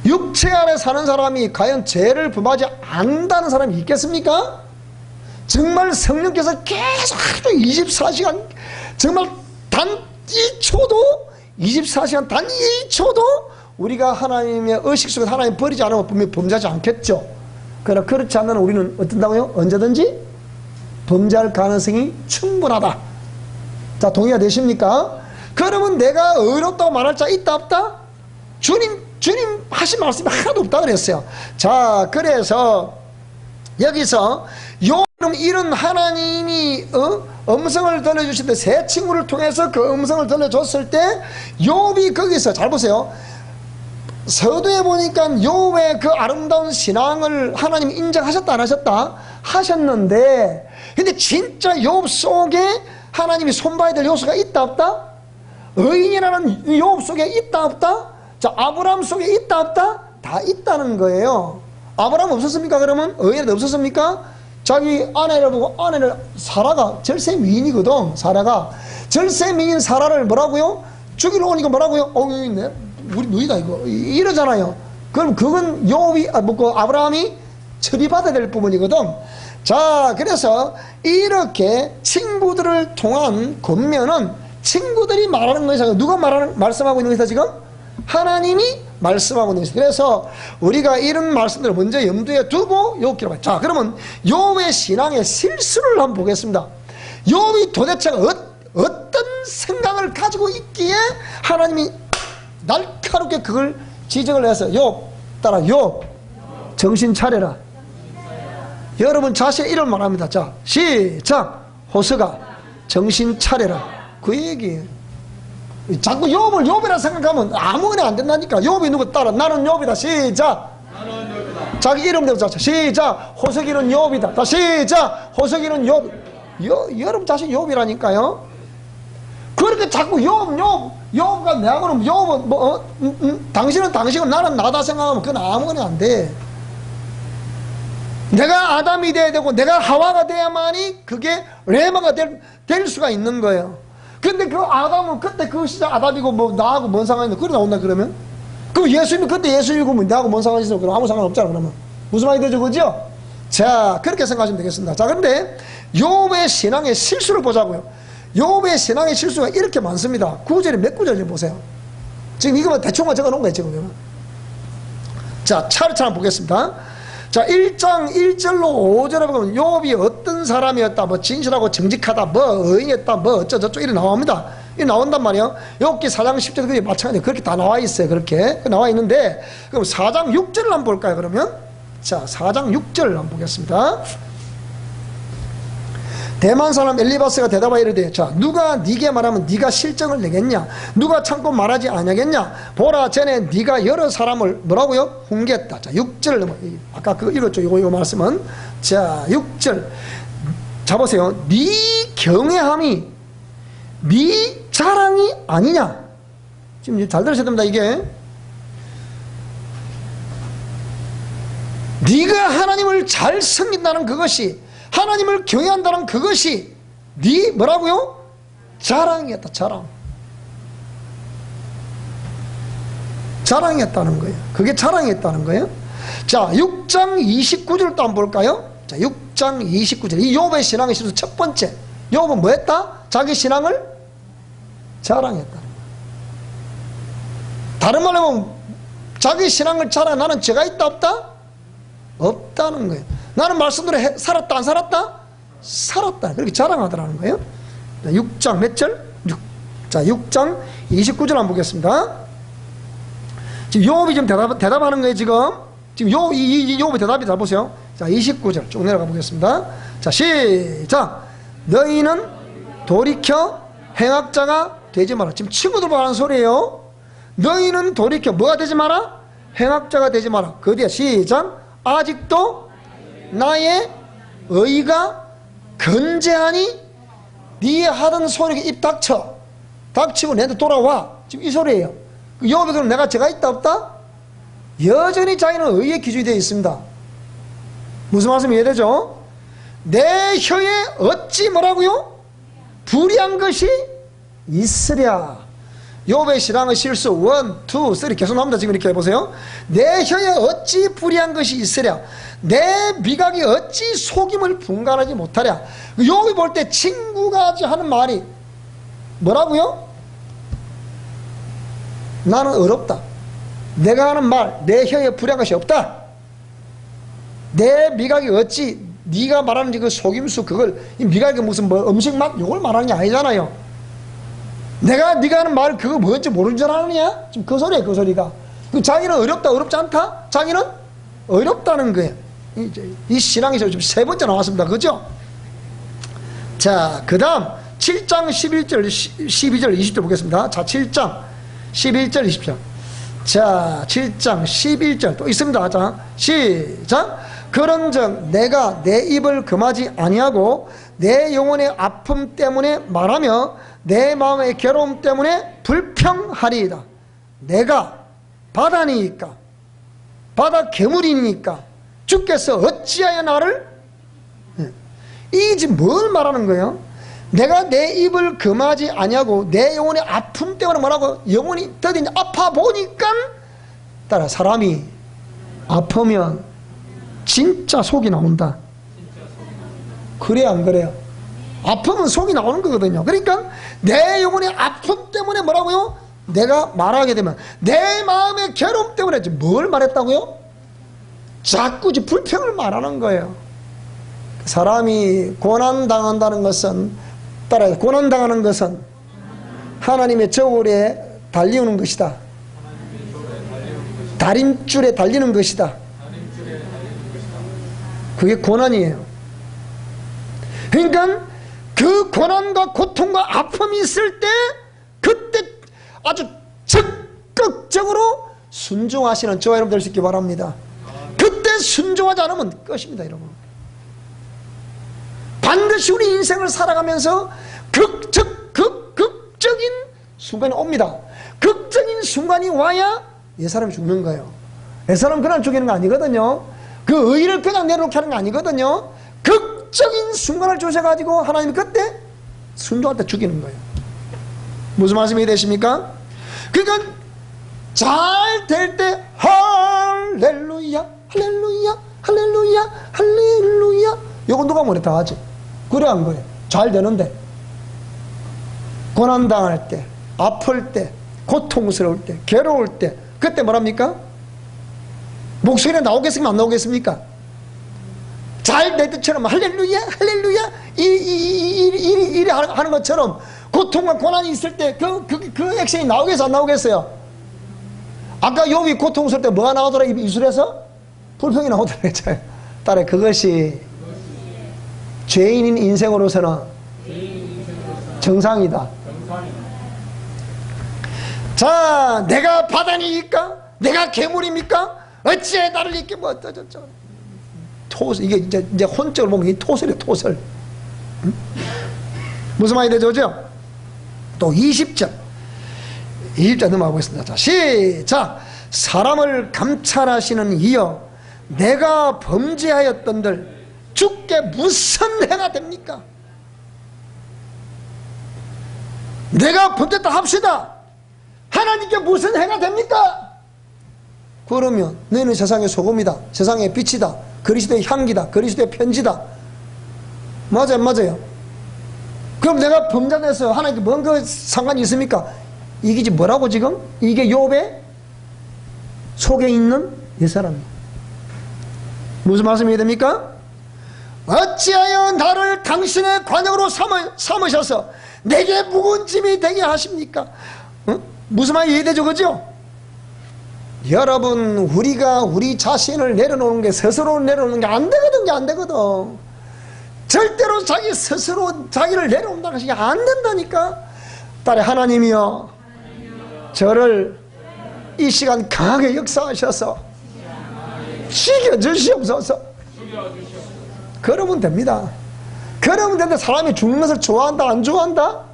육체 안에 사는 사람이 과연 죄를 범하지 않는다는 사람이 있겠습니까? 정말 성령께서 계속 하루 24시간 정말 1초도 24시간 단 1초도 우리가 하나님의 의식 속에 하나님 버리지 않으면 분명히 범죄하지 않겠죠. 그러나 그렇지 않는 우리는 어떤다고요? 언제든지 범죄할 가능성이 충분하다. 자, 동의가 되십니까? 그러면 내가 의롭다고 말할 자 있다 없다? 주님 하신 말씀이 하나도 없다 그랬어요. 자, 그래서 여기서 이런 하나님이 음성을 들려주실 때 새 친구를 통해서 그 음성을 들려줬을 때 욥이 거기서 잘 보세요. 서두에 보니까 욥의 그 아름다운 신앙을 하나님이 인정하셨다 안 하셨다? 하셨는데, 근데 진짜 욥 속에 하나님이 손봐야 될 요소가 있다 없다? 의인이라는 욥 속에 있다 없다? 자, 아브라함 속에 있다 없다? 다 있다는 거예요. 아브라함 없었습니까? 그러면 의인은 없었습니까? 자기 아내를 보고 사라가 절세 미인이거든. 사라가 절세 미인 사라를 뭐라고요? 죽이러 오니까 뭐라고요? 우리 누이다 이거 이러잖아요. 그럼 그건 욥이 아브라함이 처리받아야 될 부분이거든. 자, 그래서 이렇게 친구들을 통한 권면은 친구들이 말하는 것이 누가 말씀하고 있는 것이다 지금? 하나님이 말씀하고 있는 것이다. 그래서 우리가 이런 말씀들을 먼저 염두에 두고 욥기로 봐요. 자, 그러면 욥의 신앙의 실수를 한번 보겠습니다. 욥이 도대체 어떤 생각을 가지고 있기에 하나님이 날카롭게 그걸 지적을 해서 욥 따라 욥 정신 차려라. 여러분 자신의 이름 말합니다. 자, 시작. 호세가 정신 차려라. 그 얘기예요. 자꾸 욥이라 생각하면 아무거나 안 된다니까. 욥이 누구 따라 나는 욥이다. 시작. 자기 이름 대고 자자. 시작. 호세기는 욥이다. 다 시작. 호세기는 욥. 여러분 자신 욥이라니까요. 그렇게 자꾸 욥가 내하고는 욥은 당신은 당신은 나는 나다 생각하면 그건 아무거나 안 돼. 내가 아담이 돼야 되고 내가 하와가 돼야만이 그게 레마가 될 수가 있는 거예요. 근데 그 아담은 그때 그 시절 아담이고 뭐 나하고 뭔 상관이 있나? 그래 나온다 그러면? 그럼 예수님이 그때 예수이고 뭐 나하고 뭔 상관이 있어? 그럼 아무 상관 없잖아 그러면. 무슨 말이 되죠, 그죠? 자, 그렇게 생각하시면 되겠습니다. 자, 근데 욥의 신앙의 실수를 보자고요. 욥의 신앙의 실수가 이렇게 많습니다. 구절이 몇 구절 좀 보세요. 지금 이거만 대충만 적어 놓은 거예요, 지금. 자, 차례차례 보겠습니다. 자, 1장 1절로 5절에 보면 욥이 어떤 사람이었다, 뭐 진실하고 정직하다, 뭐 의인이었다, 뭐 어쩌저쩌 이렇게 나옵니다. 이 나온단 말이에요. 욥기 4장 10절 그게 마찬가지로 그렇게 다 나와 있어요. 그렇게 나와 있는데, 그럼 4장 6절을 한번 볼까요? 그러면 자, 4장 6절 한번 보겠습니다. 대만 사람 엘리바스가 대답하여 이르되, 자, 누가 네게 말하면 네가 실정을 내겠냐? 누가 참고 말하지 아니하겠냐? 보라, 전에 네가 여러 사람을 뭐라고요? 훈계했다. 자, 6절 넘어. 아까 그거 읽었죠? 이거 말씀은. 자, 6절. 자, 보세요. 네 경외함이 네 자랑이 아니냐? 지금 잘 들으셔야 됩니다. 이게 네가 하나님을 잘 섬긴다는 그것이, 하나님을 경외한다는 그것이 네 뭐라고요? 자랑이었다. 자랑이었다는 거예요. 그게 자랑이었다는 거예요. 자, 6장 29절도 한번 볼까요? 자, 6장 29절. 이 욥의 신앙의 실수 첫 번째. 욥은 뭐 했다? 자기 신앙을 자랑했다는 거예요. 다른 말로 하면 자기 신앙을 자랑, 나는 죄가 있다 없다? 없다는 거예요. 나는 말씀대로 살았다 안 살았다? 살았다. 그렇게 자랑하더라는 거예요. 6장 몇 절? 자, 6장 29절 한번 보겠습니다. 지금 욥이 지금 대답하는 거예요. 지금 욥의 대답이 잘 보세요. 자, 29절 쭉 내려가 보겠습니다. 자, 시작. 너희는 돌이켜 행악자가 되지 마라. 지금 친구들 하는 소리예요. 너희는 돌이켜 뭐가 되지 마라? 행악자가 되지 마라. 그 뒤에 시작. 아직도 나의 의가 건재하니 네 하던 소리에 입 닥치고 내한테 돌아와. 지금 이 소리예요. 욥이 그럼 내가 죄가 있다 없다? 여전히 자기는 의의 기준이 되어 있습니다. 무슨 말씀 이해되죠? 내 혀에 어찌 뭐라고요? 불의한 것이 있으랴. 욥의 신앙의 실수 1, 2, 3 계속 나옵니다. 지금 이렇게 해보세요. 내 혀에 어찌 불의한 것이 있으랴. 내 미각이 어찌 속임을 분간하지 못하랴. 욥이 볼 때 친구가 하는 말이 뭐라고요? 나는 어렵다. 내가 하는 말, 내 혀에 불리한 것이 없다. 내 미각이 어찌 네가 말하는 그 속임수 그걸 이 미각이 무슨 뭐 음식 맛 요걸 말하는 게 아니잖아요. 네가 하는 말 그거 뭔지 모르는 줄 아느냐? 지금 그 소리야, 그 소리가. 자기는 어렵다, 어렵지 않다? 자기는 어렵다는 거예요. 이 신앙에서 지금 세 번째 나왔습니다. 그죠? 자, 그 다음 7장 11절, 12절, 20절 보겠습니다. 자, 7장 11절, 20절. 자, 7장 11절 또 있습니다. 자, 시작. 그런즉 내가 내 입을 금하지 아니하고 내 영혼의 아픔 때문에 말하며 내 마음의 괴로움 때문에 불평하리이다. 내가 바다니까 바다 괴물이니까 주께서 어찌하여 나를, 이게 지금 뭘 말하는 거예요? 내가 내 입을 금하지 아니하고 내 영혼의 아픔 때문에 뭐라고? 영혼이 더디 아파 보니까 따라 사람이 아프면 진짜 속이 나온다. 그래 안 그래요? 아프면 속이 나오는 거거든요. 그러니까 내 영혼의 아픔 때문에 뭐라고요? 내가 말하게 되면 내 마음의 괴로움 때문에 뭘 말했다고요? 자꾸 불평을 말하는 거예요. 사람이 고난당한다는 것은, 따라서 고난당하는 것은 하나님의 저울에 달리는 것이다. 다림줄에 달리는 것이다. 그게 고난이에요. 그러니까 그 고난과 고통과 아픔이 있을 때 그때 아주 적극적으로 순종하시는 저와 여러분 될 수 있기 바랍니다. 그때 순종하지 않으면 끝입니다, 여러분. 반드시 우리 인생을 살아가면서 극적인 순간이 옵니다. 극적인 순간이 와야 옛사람이 죽는 거예요. 옛사람은 그냥 죽이는 거 아니거든요. 그 의의를 그냥 내려놓게 하는 거 아니거든요. 극적인 순간을 주셔가지고 하나님이 그때 순종할 때 죽이는 거예요. 무슨 말씀이 되십니까? 그러니까 잘 될 때 할렐루야 할렐루야 할렐루야 할렐루야, 요거 누가 뭐래 다 하지? 그래 안 그래? 잘 되는데 고난당할 때, 아플 때, 고통스러울 때, 괴로울 때, 그때 뭐랍니까? 목소리가 나오겠습니까? 안 나오겠습니까? 잘 될 때처럼 할렐루야 할렐루야 이리 하는 것처럼 고통과 고난이 있을 때 그 액션이 나오겠어요? 안 나오겠어요? 아까 여기 고통스러울 때 뭐가 나오더라? 입술에서? 불평이 나오더라 했잖아요. 따라 그것이 죄인인 인생으로서는 정상이다. 자, 내가 바다니까? 내가 괴물입니까? 어찌해 나를 이렇게 뭐 어쩌저쩌. 토설, 이게 이제 혼적을 보면 이 토설이에요, 토설. 응? 무슨 말이 되죠? 또 20절. 20절 넘어가보겠습니다. 자, 시작. 사람을 감찰하시는 이여, 내가 범죄하였던들 주께 무슨 해가 됩니까? 내가 범죄했다 합시다. 하나님께 무슨 해가 됩니까? 그러면 너희는 세상의 소금이다, 세상의 빛이다, 그리스도의 향기다, 그리스도의 편지다. 맞아요, 맞아요. 그럼 내가 범죄해서 하나님께 뭔가 상관이 있습니까? 이게 지금 뭐라고 지금? 이게 욥의 속에 있는 옛사람이에요. 무슨 말씀이 됩니까? 어찌하여 나를 당신의 관역으로 삼으셔서 내게 무거운 짐이 되게 하십니까? 무슨 말이 이해되죠? 그죠? 여러분, 우리가 우리 자신을 내려놓는 게, 스스로 내려놓는 게 안 되거든, 안 되거든. 절대로 자기 스스로 자기를 내려온다는 것이 안 된다니까. 딸의 하나님이여, 저를 이 시간 강하게 역사하셔서 죽여주시옵소서. 그러면 됩니다. 그러면 되는데 사람이 죽는 것을 좋아한다, 안 좋아한다?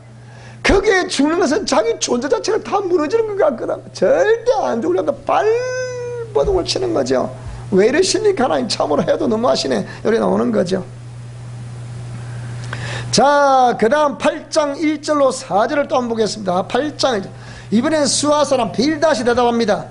거기에 죽는 것은 자기 존재 자체가 다 무너지는 것 같거든. 절대 안 죽으려다 발버둥을 치는 거죠. 왜 이러십니까? 하나님 참으로 해도 너무하시네. 여기 나오는 거죠. 자, 그 다음 8장 1절로 4절을 또 한번 보겠습니다. 8장 1절. 이번엔 수아 사람 빌닷이 대답합니다.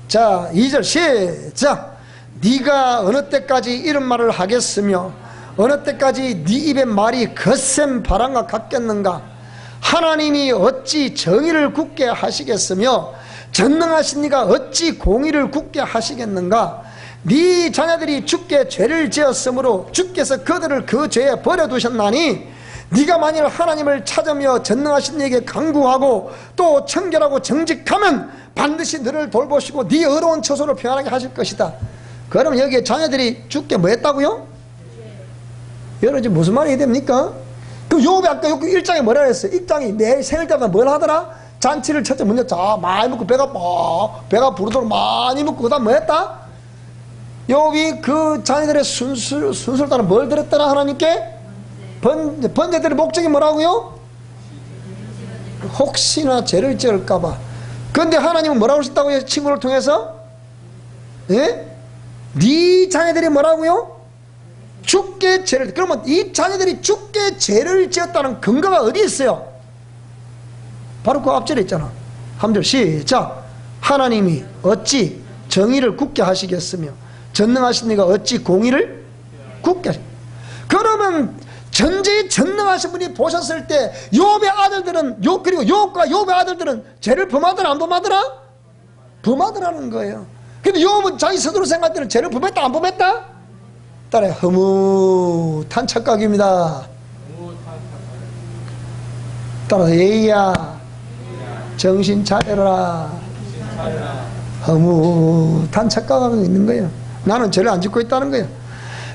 자, 2절 시작. 네가 어느 때까지 이런 말을 하겠으며 어느 때까지 네 입의 말이 거센 바람과 같겠는가? 하나님이 어찌 정의를 굳게 하시겠으며 전능하신 이가 어찌 공의를 굳게 하시겠는가? 네 자녀들이 주께 죄를 지었으므로 주께서 그들을 그 죄에 버려두셨나니 네가 만일 하나님을 찾으며 전능하신 이에게 간구하고 또 청결하고 정직하면 반드시 너를 돌보시고 네 어려운 처소를 평안하게 하실 것이다. 그럼 여기에 자녀들이 주께 뭐 했다고요? 여러분 지금 무슨 말이 됩니까? 그 요배 아까 1장에 뭐라 그랬어요? 1장이 내 생일 때마다 뭘 하더라? 잔치를 첫째 먼저 자 많이 먹고 배가 부르도록 많이 먹고 그 다음 뭐 했다? 욥이 그 자녀들의 순수를 따라 뭘 드렸더라 하나님께? 번제들의 목적이 뭐라고요? 혹시나 죄를 지을까봐. 그런데 하나님은 뭐라고 하셨다고요? 친구를 통해서? 예? 네 자녀들이 뭐라고요? 주께 죄를. 그러면 이 자녀들이 주께 죄를 지었다는 근거가 어디 있어요? 바로 그 앞절에 있잖아. 한 절 시작. 하나님이 어찌 정의를 굳게 하시겠으며 전능하신 이가 어찌 공의를 굳게 하시겠으며. 그러면 전제에 전능하신 분이 보셨을 때 욥의 아들들은 그리고 욥과 욥의 아들들은 죄를 범하더라 안 범하더라? 범하더라는 거예요. 근데 욥은 자기 스스로 생각할 때는 죄를 범했다 안 범했다? 따라해. 허무한 착각입니다. 따라서 예의야 정신 차려라. 허무한 착각하고 있는 거예요. 나는 죄를 안 짓고 있다는 거예요.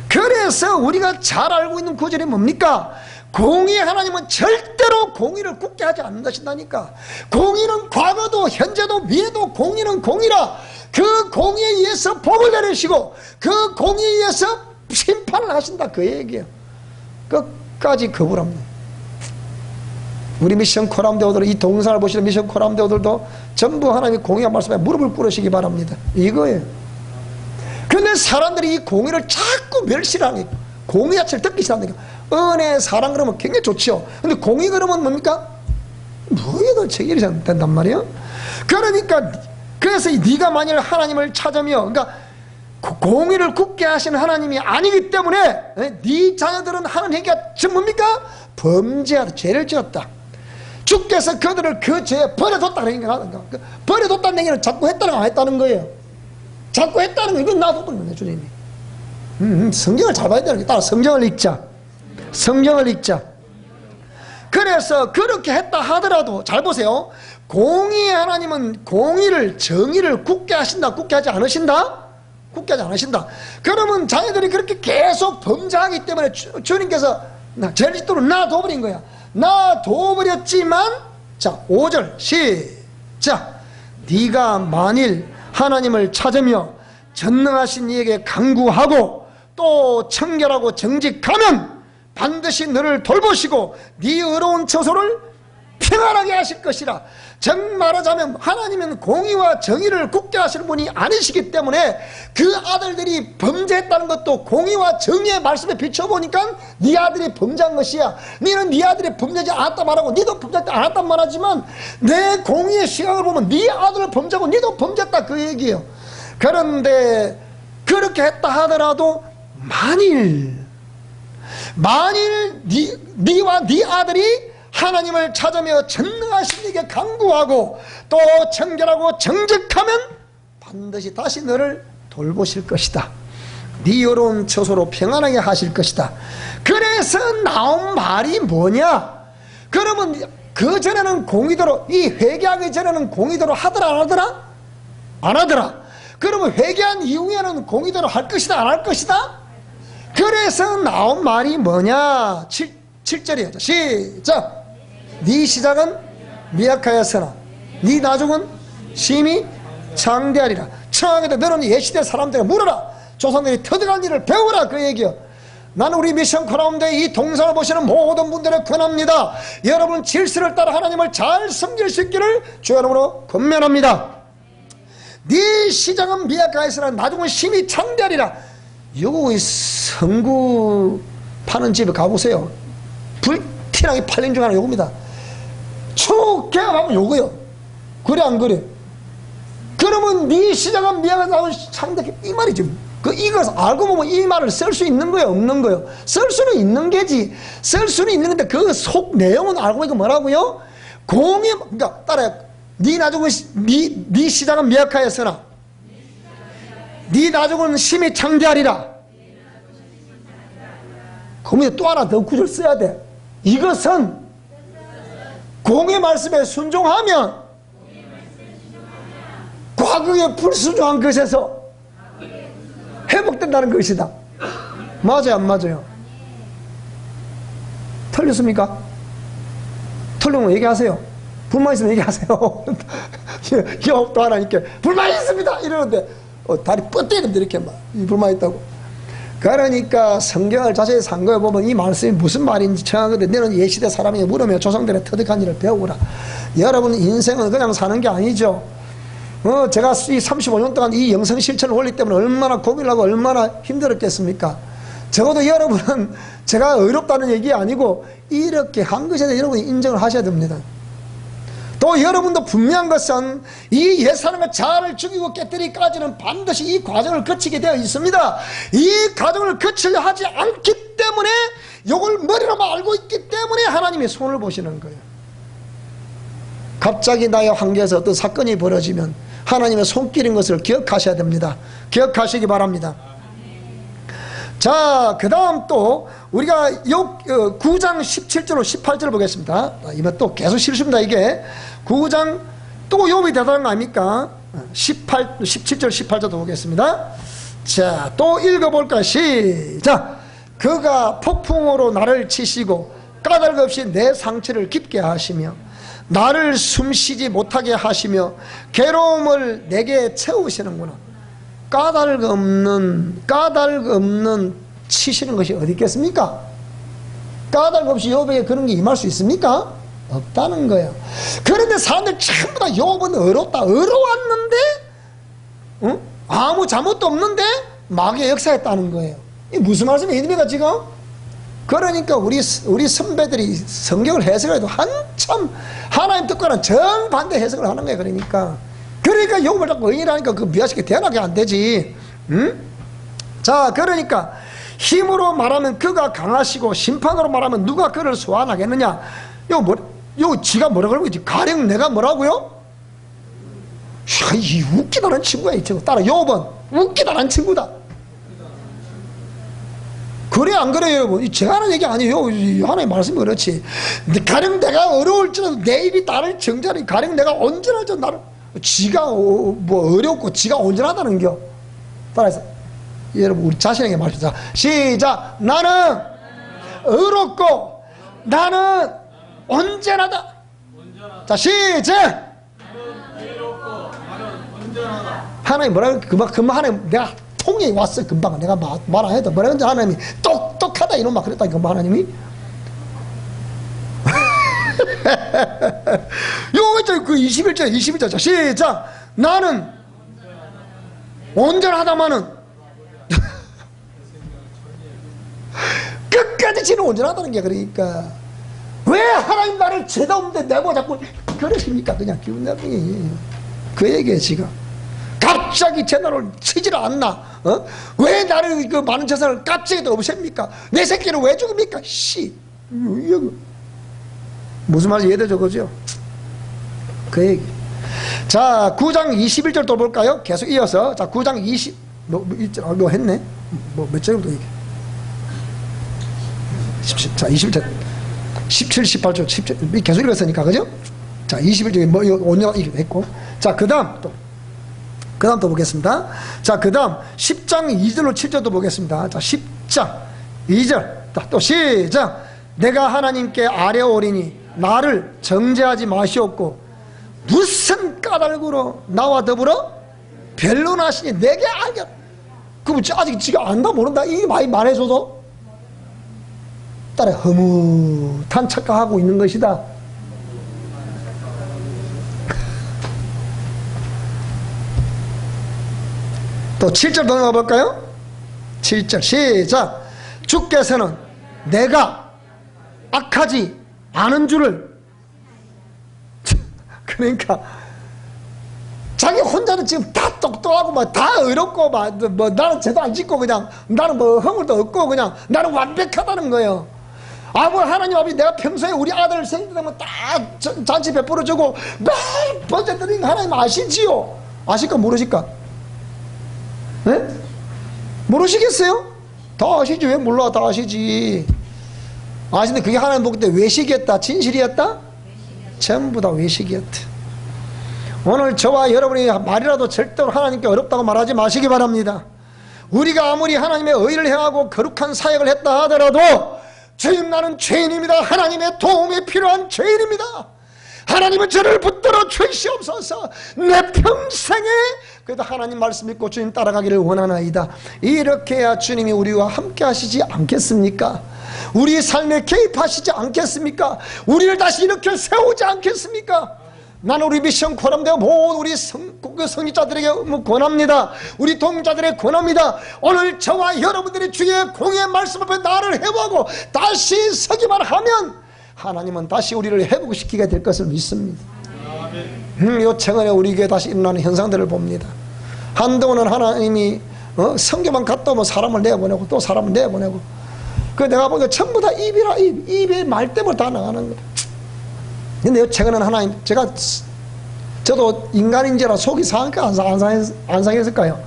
그래서 우리가 잘 알고 있는 구절이 뭡니까? 공의 하나님은 절대로 공의를 굳게 하지 않는다신다니까. 공의는 과거도 현재도 미래도 공의는 공의라. 그 공의에 의해서 복을 내리시고 그 공의에 의해서 심판을 하신다 그 얘기예요. 끝까지 거부합니다. 우리 미션 코람대오들 이 동영상을 보시는 미션 코람대오들도 전부 하나님의 공의한 말씀에 무릎을 꿇으시기 바랍니다. 이거예요. 그런데 사람들이 이 공의를 자꾸 멸시를 하니까 공의 자체를 듣기 싫어하니까 은혜 사랑 그러면 굉장히 좋죠. 근데 공의 그러면 뭡니까? 뭐에도 체결이 된단 말이에요. 그러니까 그래서 네가 만일 하나님을 찾으며 그러니까 공의를 굳게 하시는 하나님이 아니기 때문에 네 자녀들은 하나님에게 지금 뭡니까? 범죄하다 죄를 지었다. 주께서 그들을 그 죄에 버려뒀다는 얘기가 버려뒀다는 얘기는 자꾸 했다는 거 안 했다는 거예요. 자꾸 했다는 거 이건 놔뒀던 거예요 주님이. 성경을 잘 봐야 되는 게 따라 성경을 읽자. 성경을 읽자. 그래서 그렇게 했다 하더라도 잘 보세요. 공의의 하나님은 공의를 정의를 굳게 하신다 굳게 하지 않으신다? 굳게 하지 않으신다. 그러면 자녀들이 그렇게 계속 범죄하기 때문에 주님께서 죄를 짓도록 놔둬버린 거야. 놔둬버렸지만 자 5절 시작. 네가 만일 하나님을 찾으며 전능하신 이에게 간구하고 또 청결하고 정직하면 반드시 너를 돌보시고 네 어려운 처소를 평안하게 하실 것이라. 정 말하자면 하나님은 공의와 정의를 굳게 하시는 분이 아니시기 때문에 그 아들들이 범죄했다는 것도 공의와 정의의 말씀에 비춰보니까 네 아들이 범죄한 것이야. 너는 네 아들이 범죄하지 않았다 말하고 너도 범죄하지 않았단 말하지만 내 공의의 시각을 보면 네 아들을 범죄하고 너도 범죄했다 그 얘기예요. 그런데 그렇게 했다 하더라도 만일 네와 네 아들이 하나님을 찾으며 전능하신 이에게 간구하고 또 청결하고 정직하면 반드시 다시 너를 돌보실 것이다. 네 어려운 처소로 평안하게 하실 것이다. 그래서 나온 말이 뭐냐? 그러면 그 전에는 공의대로 이 회개하기 전에는 공의대로 하더라 안 하더라? 안 하더라. 그러면 회개한 이후에는 공의대로 할 것이다 안 할 것이다? 그래서 나온 말이 뭐냐? 7절이에요 시작. 네 시작은 미약하였으나 네 나중은 심히 창대하리라. 청하게도 너는 옛시대 사람들에게 물어라. 조상들이 터득한 일을 배우라 그 얘기요. 나는 우리 미션 코라운데 이 동상을 보시는 모든 분들에 권합니다. 여러분 질서를 따라 하나님을 잘 섬길 수 있기를 주의 이름으로 권면합니다. 네 시작은 미약하였으나 나중은 심히 창대하리라. 요거 성구 파는 집에 가보세요. 불티나게 팔린 중 하나 요겁니다. 쭉 개혁하면 요거요. 그래 안 그래? 그러면 네 시작은 미약하다고 상대 이 말이죠. 이것을 알고 보면 이 말을 쓸 수 있는 거예요 없는 거예요? 쓸 수는 있는 게지. 쓸 수는 있는 건데 그 속 내용은 알고 이거 뭐라고요? 공의 그러니까 따라해. 네 나중은 네 시작은 미약하였으나 네 나중은 심히 창대하리라. 그러면 또 하나 더 구절 써야 돼. 이것은 공의 말씀에 순종하면 과거의 불순종한 것에서 회복된다는 것이다. 맞아요, 안 맞아요? 틀렸습니까? 틀리면 얘기하세요. 불만 있으면 얘기하세요. 또 하나님께 불만 있습니다 이러는데 다리 뻗대는데 이렇게 막 불만 있다고. 그러니까 성경을 자세히 상고해 보면 이 말씀이 무슨 말인지 정하거든. 너는 옛시대 사람이 물으며 조상들의 터득한 일을 배우라. 여러분 인생은 그냥 사는 게 아니죠. 제가 이 35년 동안 이 영성 실천 원리 때문에 얼마나 고민하고 얼마나 힘들었겠습니까? 적어도 여러분은 제가 어렵다는 얘기 아니고 이렇게 한 것에 대해 여러분이 인정을 하셔야 됩니다. 또 여러분도 분명한 것은 이 옛사람의 자아를 죽이고 깨뜨리기까지는 반드시 이 과정을 거치게 되어 있습니다. 이 과정을 거치려 하지 않기 때문에 이걸 머리로만 알고 있기 때문에 하나님이 손을 보시는 거예요. 갑자기 나의 환경에서 어떤 사건이 벌어지면 하나님의 손길인 것을 기억하셔야 됩니다. 기억하시기 바랍니다. 자, 그 다음 또 우리가 9장 17절로 18절을 보겠습니다. 이번 또 계속 실수입니다. 이게 9장 또 욥이 대단한 거 아닙니까? 17절 18절도 보겠습니다. 자, 또 읽어볼까요? 시작. 그가 폭풍으로 나를 치시고 까닭 없이 내 상처를 깊게 하시며 나를 숨쉬지 못하게 하시며 괴로움을 내게 채우시는구나. 까닭 없는 치시는 것이 어디 있겠습니까? 까닭 없이 욥에게 그런 게 임할 수 있습니까? 없다는 거예요. 그런데 사람들 전부 다 욥은 어려웠는데 아무 잘못도 없는데 마귀의 역사했다는 거예요. 이게 무슨 말씀입니까 지금? 그러니까 우리 선배들이 성경을 해석해도 한참 하나님 뜻과는 정반대 해석을 하는 거예요. 그러니까 욥을 자꾸 의인하니까 그 미화시키게 대단하게 안 되지. 자, 그러니까 힘으로 말하면 그가 강하시고 심판으로 말하면 누가 그를 소환하겠느냐. 요 지가 뭐라 그러고 있지? 가령 내가 뭐라고요? 이 웃기다는 친구야 이 친구. 따라 욥은 웃기다는 친구다. 그래 안 그래요 여러분? 제가 하는 얘기 아니에요. 하나님 말씀이 그렇지. 가령 내가 어려울지라도 내 입이 나를 정죄하니 가령 내가 온전하죠 나를. 지가 뭐 어렵고 지가 온전하다는 겨. 따라서 여러분 우리 자신에게 말합시다. 시작. 나는 의롭고 나는 온전하다. 자 시작. 하나님 뭐라 금방 하나님 내가 통이 왔어. 금방 내가 말 안 해도 뭐라 그런지 하나님이 똑똑하다 이런 말 그랬다. 금방 하나님이 요거 그 21절 자 시작. 나는 온전하다마는 끝까지 지는 온전하다는 게. 그러니까 왜 하나님 말을 죄다 없는데 내고 자꾸 그러십니까? 그냥 기분 나쁘게 그 얘기예요 지금. 갑자기 재난을 치지를 않나? 왜 나를 그 많은 재산을 갑자기도 없앱니까? 내 새끼를 왜 죽입니까? 무슨 말인지 이해되죠? 그죠? 그 얘기. 자, 9장 21절 또 볼까요? 계속 이어서. 자, 9장 20, 뭐 했네? 몇 절부터 얘기? 17, 자, 21절. 17, 18절, 17, 계속 읽었으니까, 그죠? 자, 21절에 뭐, 오늘 했고. 자, 그 다음 또 보겠습니다. 자, 그 다음 10장 2절로 7절도 보겠습니다. 자, 10장 2절. 또 시작. 내가 하나님께 아뢰오리니 나를 정죄하지 마시옵고 무슨 까닭으로 나와 더불어 변론하시니 내게 알게. 그럼 아직 지가 안다 모른다 이 많이 말해줘도 딸에 허무한 착각하고 있는 것이다. 또 7절 더 나가볼까요? 7절 시작. 주께서는 내가 악하지 않은 줄을 그러니까 자기 혼자는 지금 다 똑똑하고 막 다 어렵고 막 뭐 나는 죄도 안 짓고 그냥 나는 뭐 허물도 없고 그냥 나는 완벽하다는 거예요. 뭐 하나님 아버지 내가 평소에 우리 아들 생일 되면 다 잔치 베풀어주고 매일 번째 드리는 하나님 아시지요? 아실까 모르실까? 네? 모르시겠어요? 다 아시지. 왜 몰라? 다 아시지. 아시는데 그게 하나님 볼 때 외식이었다? 진실이었다? 전부 다 외식이었다. 오늘 저와 여러분이 말이라도 절대로 하나님께 어렵다고 말하지 마시기 바랍니다. 우리가 아무리 하나님의 의를 행하고 거룩한 사역을 했다 하더라도 주님 나는 죄인입니다. 하나님의 도움이 필요한 죄인입니다. 하나님은 저를 붙들어 주시옵소서. 내 평생에 그래도 하나님 말씀 믿고 주님 따라가기를 원하나이다. 이렇게 해야 주님이 우리와 함께 하시지 않겠습니까? 우리 삶에 개입하시지 않겠습니까? 우리를 다시 이렇게 세우지 않겠습니까? 나는 우리 미션 권합니다. 모든 우리 성직자들에게 권합니다. 우리 동자들에게 권합니다. 오늘 저와 여러분들이 주의 공의 말씀 앞에 나를 회복하고 다시 서기만 하면 하나님은 다시 우리를 회복시키게 될 것을 믿습니다. 요 최근에 우리 교회에 다시 일어나는 현상들을 봅니다. 한동안은 하나님이 성교만 갔다 오면 사람을 내보내고 또 사람을 내보내고, 그 내가 보니까 전부 다 입이라 입에 말 때문에 다 나가는 거예요. 근데 최근에는 하나님, 저도 인간인지라 속이 상할까 안 상했을까요?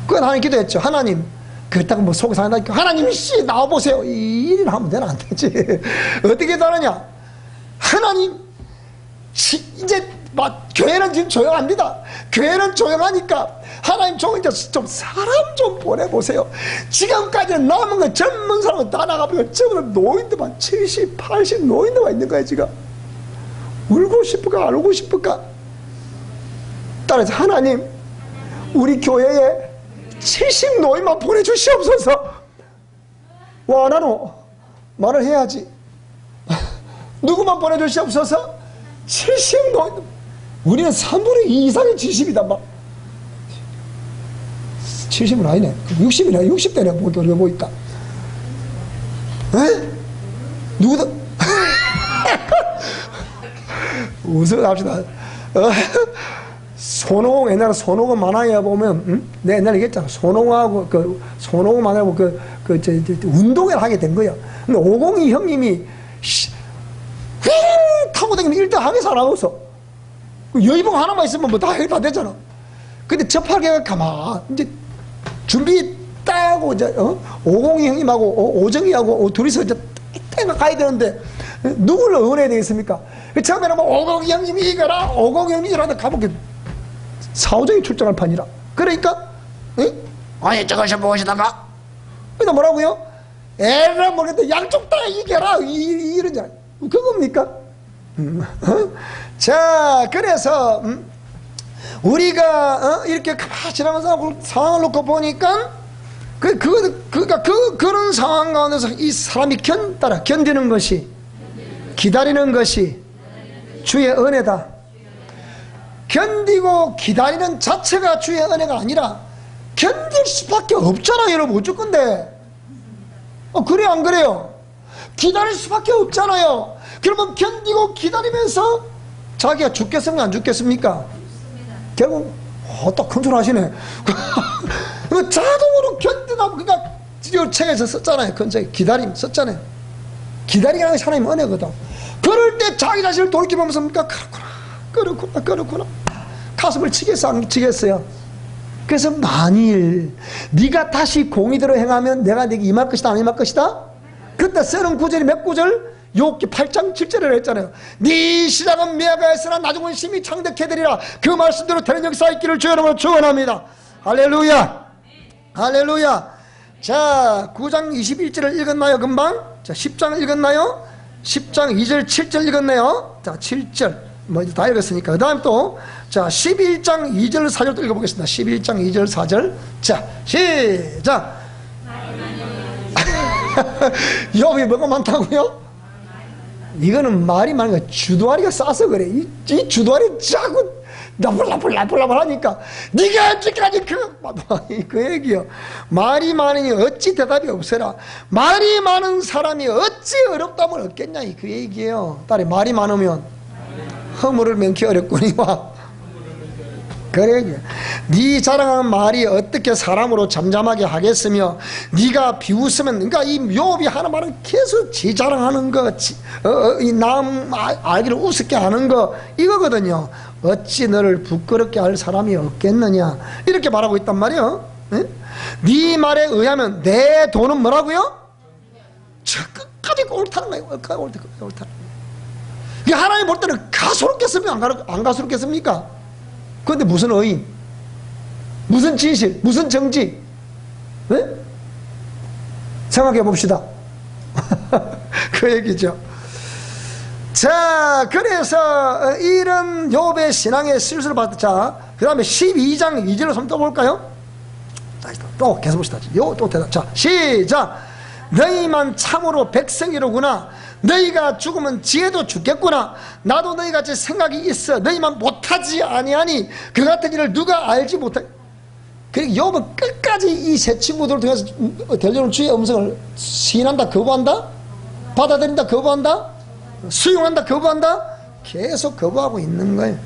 그건 하나님 기도했죠. 하나님, 그렇다고 뭐 속이 상한다니까 하나님 씨 나와보세요. 이 일을 하면 되나 안 되지. 어떻게 하느냐? 하나님 이제 막 교회는 지금 조용합니다. 교회는 조용하니까 하나님 좀 사람 좀 보내보세요. 지금까지는 남은 거 젊은 사람은 다 나가보니까 전부 노인들만 70, 80 노인들만 있는 거야. 지금 울고 싶을까 안 울고 싶을까? 따라서 하나님 우리 교회에 70 노인만 보내주시옵소서. 와 나노 말을 해야지. 누구만 보내주시옵소서? 70 노인. 우리는 3분의 2 이상이 70이다 막. 70은 아니네. 60이네. 60대네. 우리가 보니까. 에? 누구도? 웃어갑시다. 손오공, 옛날에 손오공 만화에 보면, 내가 옛날에 얘기했잖아. 손오공하고, 손오공 만화하고 운동회를 하게 된 거야. 근데 502 형님이, 휘! 타고 다니면 1등 하게 살아왔어. 여의봉 하나만 있으면 뭐 다 해결 다 되잖아. 근데 접하기가 가만, 이제 준비 따고, 이제, 502 형님하고, 오정희하고, 둘이서 이제 때가 가야 되는데, 누구를 응원해야 되겠습니까? 처음에는 뭐 502 형님이 이겨라, 502 형님이 이러다 가보게 사오정이 출전할 판이라. 그러니까, 응? 아니, 저것이 무엇이다가? 그러니까 뭐라고요? 에라 모르겠다. 양쪽 다 이겨라. 이러냐. 그겁니까? 자, 그래서, 우리가, 이렇게 가만히 지나가면서 상황을 놓고 보니까, 그런 상황 가운데서 이 사람이 견디는 것이, 기다리는 것이 주의 은혜다. 견디고 기다리는 자체가 주의 은혜가 아니라 견딜 수밖에 없잖아. 여러분 어쩔 건데. 그래 안 그래요? 기다릴 수밖에 없잖아요. 그러면 견디고 기다리면서 자기가 죽겠습니까 안 죽겠습니까? 결국 딱 컨트롤하시네. 자동으로 견디다. 그러니까 책에서 썼잖아요. 기다림 썼잖아요. 기다리는 것이 하나님 은혜거든. 그럴 때 자기 자신을 돌이켜보면서 뭡니까? 그렇구나. 가슴을 치겠어 안 치겠어요? 그래서 만일 네가 다시 공의대로 행하면 내가 네게 임할 것이다 안 임할 것이다? 그때 쓰는 구절이 몇 구절? 욥기 8장 7절을 했잖아요. 네 시작은 미약하였으나 나중은 심히 창대케 되리라. 그 말씀대로 되는 역사 있기를 주의 이름으로 축원합니다. 할렐루야. 할렐루야. 자, 9장 21절을 읽었나요 금방? 자, 10장 읽었나요? 10장 2절 7절 읽었네요. 자, 7절 뭐 다 읽었으니까 그 다음 또 자 11장 2절 4절도 읽어보겠습니다. 11장 2절 4절. 자, 시작. 욥이 뭐가 많다고요? 이거는 말이 많은 거야. 주도아리가 싸서 그래. 이 주도아리 자꾸 나불나불 하니까 네가 언제까지 그 얘기요. 말이 많으니 어찌 대답이 없어라. 말이 많은 사람이 어찌 어렵다면 얻겠냐 그 얘기예요. 딸이 말이 많으면 허물을 면키 어렵거니와 그래, 네 자랑하는 말이 어떻게 사람으로 잠잠하게 하겠으며 네가 비웃으면, 그러니까 이 욥이 하는 말은 계속 지 자랑하는 거, 남 알기를 우습게 하는 거 이거거든요. 어찌 너를 부끄럽게 할 사람이 없겠느냐 이렇게 말하고 있단 말이에요. 네 말에 의하면 내 돈은 뭐라고요? 저 끝까지 옳다는 거예요. 옳다는 거예요. 하나님 볼 때는 가소롭겠습니까? 안 가소롭겠습니까? 그런데 무슨 의인, 무슨 진실, 무슨 정직, 네? 생각해 봅시다. 그 얘기죠. 자, 그래서 이런 욥의 신앙의 실수를 봤다. 자, 그 다음에 12장 2절로 한번 떠볼까요? 자, 또 계속 봅시다. 또 대답. 자, 시작. 너희만 참으로 백성이로구나. 너희가 죽으면 지혜도 죽겠구나. 나도 너희같이 생각이 있어. 너희만 못하지 아니하니 그 같은 일을 누가 알지 못하. 그리고 욥은 끝까지 이 세 친구들을 통해서 들려오는 주의 음성을 시인한다, 거부한다, 받아들인다, 거부한다, 수용한다, 거부한다, 계속 거부하고 있는 거예요.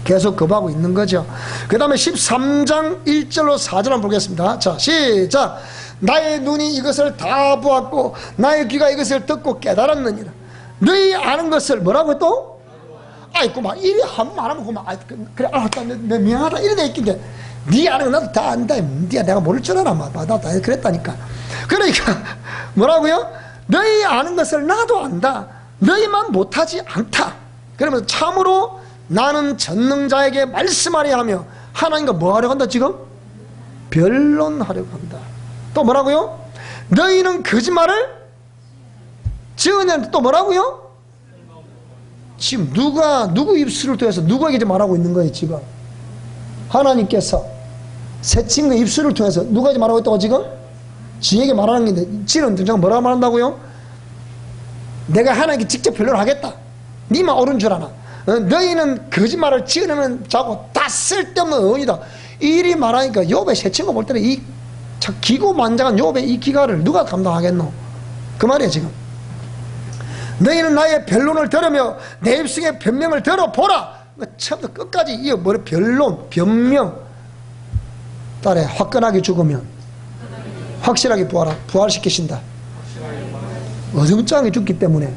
계속 거부하고 있는 거죠. 그 다음에 13장 1절로 4절 한번 보겠습니다. 자, 시작. 나의 눈이 이것을 다 보았고 나의 귀가 이것을 듣고 깨달았느니라. 너희 아는 것을 뭐라고 또? 아이고 막 이리 한 말하면 그만 그래 알았다 내 미안하다 이래 돼 있긴데 네 아는 거 나도 다 안다. 내가 모를 줄 알아. 나도 그랬다니까. 그러니까 뭐라고요? 너희 아는 것을 나도 안다. 너희만 못하지 않다. 그러면 참으로 나는 전능자에게 말씀하려 하며 하나님과 뭐 하려고 한다 지금? 변론하려고 한다. 또 뭐라고요? 너희는 거짓말을 지어내는 또 뭐라고요? 지금 누구 입술을 통해서 누구에게 말하고 있는 거예요 지금? 하나님께서 새 친구 입술을 통해서 누가 말하고 있다고 지금? 지에게 말하는 건데 지는 등장 뭐라고 말한다고요? 내가 하나님께 직접 변론을 하겠다. 니만 옳은 줄 아나. 너희는 거짓말을 지어내는 자고 다 쓸데없는 의원이다. 이리 말하니까 욥의 새 친구 볼 때는 이 기고만장한 욥의 이 기가를 누가 감당하겠노? 그 말이에요 지금. 너희는 나의 변론을 들으며 내 입술의 변명을 들어보라. 처음부터 끝까지 이 뭐래 변론, 변명. 딸에 화끈하게 죽으면 확실하게 부활시키신다. 어정쩡하게 죽기 때문에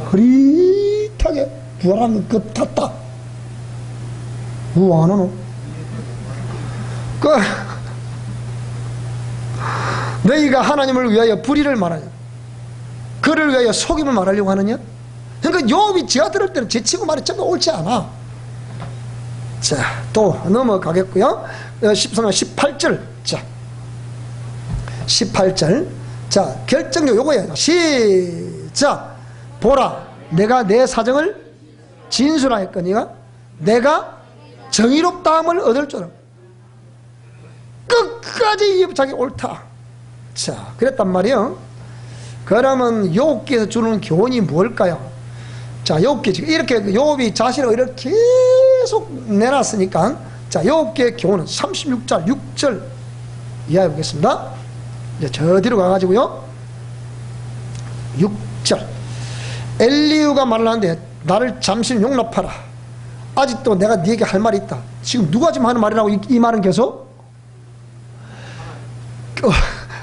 흐릿하게 부활하는 것 같다. 뭐 안 하노? 너희가 하나님을 위하여 불의를 말하냐? 그를 위하여 속임을 말하려고 하느냐? 그러니까 욥이 지가 들을 때는 제 친구 말이 전부 옳지 않아. 자, 또 넘어가겠고요. 18절. 자, 18절. 자, 결정적 요거예요. 시작. 보라, 내가 내 사정을 진술하였거니와 내가 정의롭다함을 얻을 줄은 끝까지 자기 옳다. 자, 그랬단 말이에요. 그러면 욥기에서 주는 교훈이 뭘까요? 자, 욥기 지금 이렇게 욥이 자신의 의를 계속 내놨으니까, 자, 욥기의 교훈은 36절 6절 이해해 보겠습니다. 이제 저 뒤로 가가지고요. 6절. 엘리후가 말을 하는데 나를 잠시 용납하라. 아직도 내가 네게 할 말이 있다. 지금 누가 지금 하는 말이라고 이 말은 계속?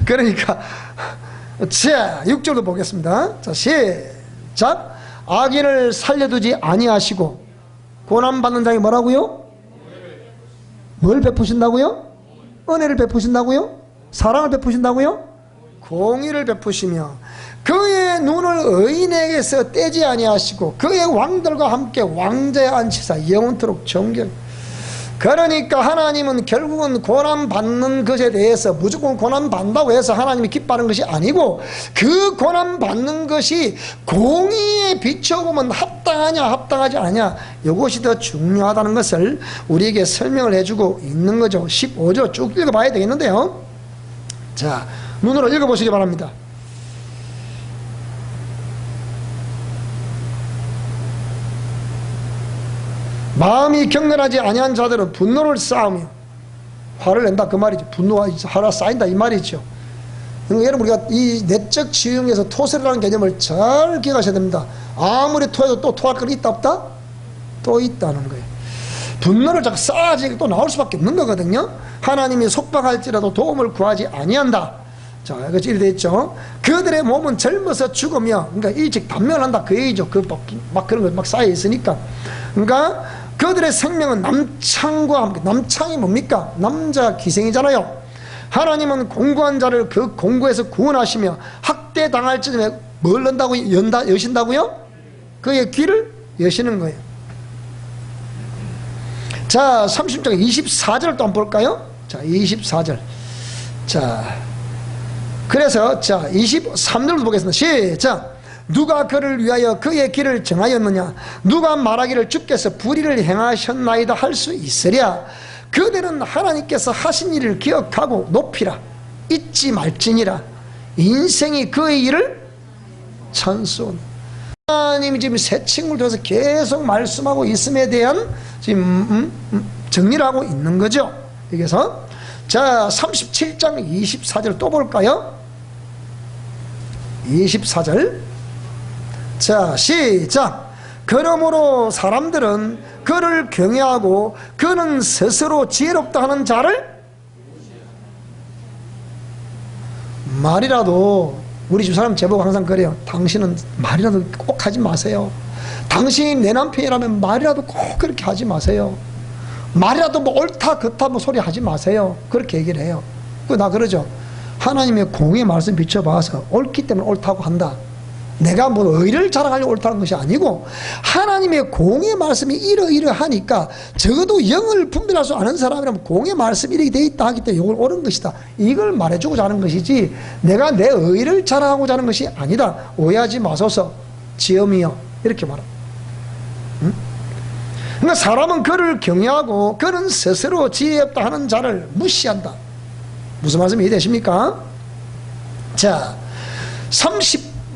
그러니까 자, 6절도 보겠습니다. 자, 시작. 악인을 살려두지 아니하시고 고난받는 자에게 뭐라고요? 뭘 베푸신다고요? 은혜를 베푸신다고요? 사랑을 베푸신다고요? 공의를 베푸시며 그의 눈을 의인에게서 떼지 아니하시고 그의 왕들과 함께 왕자에 앉히사 영원토록 정결. 그러니까 하나님은 결국은 고난받는 것에 대해서 무조건 고난받는다고 해서 하나님이 기뻐하는 것이 아니고, 그 고난받는 것이 공의에 비춰보면 합당하냐 합당하지 않냐, 이것이 더 중요하다는 것을 우리에게 설명을 해주고 있는 거죠. 15절 쭉 읽어봐야 되겠는데요. 자, 눈으로 읽어보시기 바랍니다. 마음이 격렬하지 아니한 자들은 분노를 쌓으며 화를 낸다, 그 말이죠. 분노가 화가 쌓인다, 이 말이죠. 그러니까 여러분, 우리가 이 내적 지형에서 토설이라는 개념을 잘 기억하셔야 됩니다. 아무리 토해도 또 토할 건 있다 없다? 또 있다는 거예요. 분노를 자꾸 쌓아지니까 또 나올 수밖에 없는 거거든요. 하나님이 속박할지라도 도움을 구하지 아니한다. 자, 이것이 이렇게 됐죠. 그들의 몸은 젊어서 죽으며, 그러니까 일찍 단명한다 그 얘기죠. 막 그런 거 막 쌓여 있으니까. 그러니까 그들의 생명은 남창과 함께, 남창이 뭡니까? 남자 기생이잖아요. 하나님은 공고한 자를 그 공고에서 구원하시며 학대 당할 즈음에 뭘 여신다고요? 그의 귀를 여시는 거예요. 자, 30장 24절 또 한번 볼까요? 자, 24절. 자, 그래서 자 23절도 보겠습니다. 시작. 누가 그를 위하여 그의 길을 정하였느냐? 누가 말하기를 주께서 불의를 행하셨나이다 할 수 있으랴? 그들은 하나님께서 하신 일을 기억하고 높이라. 잊지 말지니라. 인생이 그의 일을 찬송. 하나님이 지금 새 친구를 통해서 계속 말씀하고 있음에 대한 지금 정리를 하고 있는 거죠. 여기서 자 37장 24절 또 볼까요? 24절. 자, 시작. 그러므로 사람들은 그를 경외하고 그는 스스로 지혜롭다 하는 자를 말이라도 우리 집사람 제보가 항상 그래요. 당신은 말이라도 꼭 하지 마세요. 당신이 내 남편이라면 말이라도 꼭 그렇게 하지 마세요. 말이라도 뭐 옳다 그렇다 뭐 소리 하지 마세요. 그렇게 얘기를 해요. 나 그러죠. 하나님의 공의 말씀 비춰봐서 옳기 때문에 옳다고 한다. 내가 뭐 의를 자랑하려고 옳다는 것이 아니고 하나님의 공의 말씀이 이러이러하니까 적어도 영을 분별할 수 아는 사람이라면 공의 말씀이 이렇게 돼 있다 하기 때문에 이걸 옳은 것이다. 이걸 말해주고자 하는 것이지 내가 내 의를 자랑하고자 하는 것이 아니다. 오해하지 마소서 지엄이여 이렇게 말합니다. 응? 그러니까 사람은 그를 경외하고 그는 스스로 지혜 없다 하는 자를 무시한다. 무슨 말씀이 이해되십니까? 자,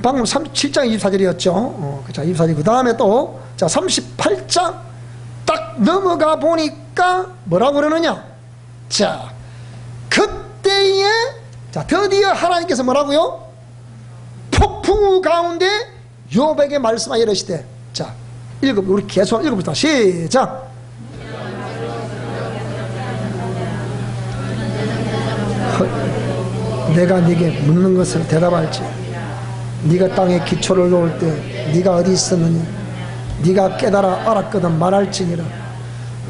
방금 37장 24절이었죠. 자, 24절. 그 다음에 또, 자, 38장 딱 넘어가 보니까 뭐라고 그러느냐? 자, 그때에, 자, 드디어 하나님께서 뭐라고요? 폭풍우 가운데 욥에게 말씀하여 이르시되, 자, 우리 계속 읽어봅시다. 시작. 내가 네게 묻는 것을 대답할지 네가 땅에 기초를 놓을 때 네가 어디 있었느냐? 네가 깨달아 알았거든 말할지니라.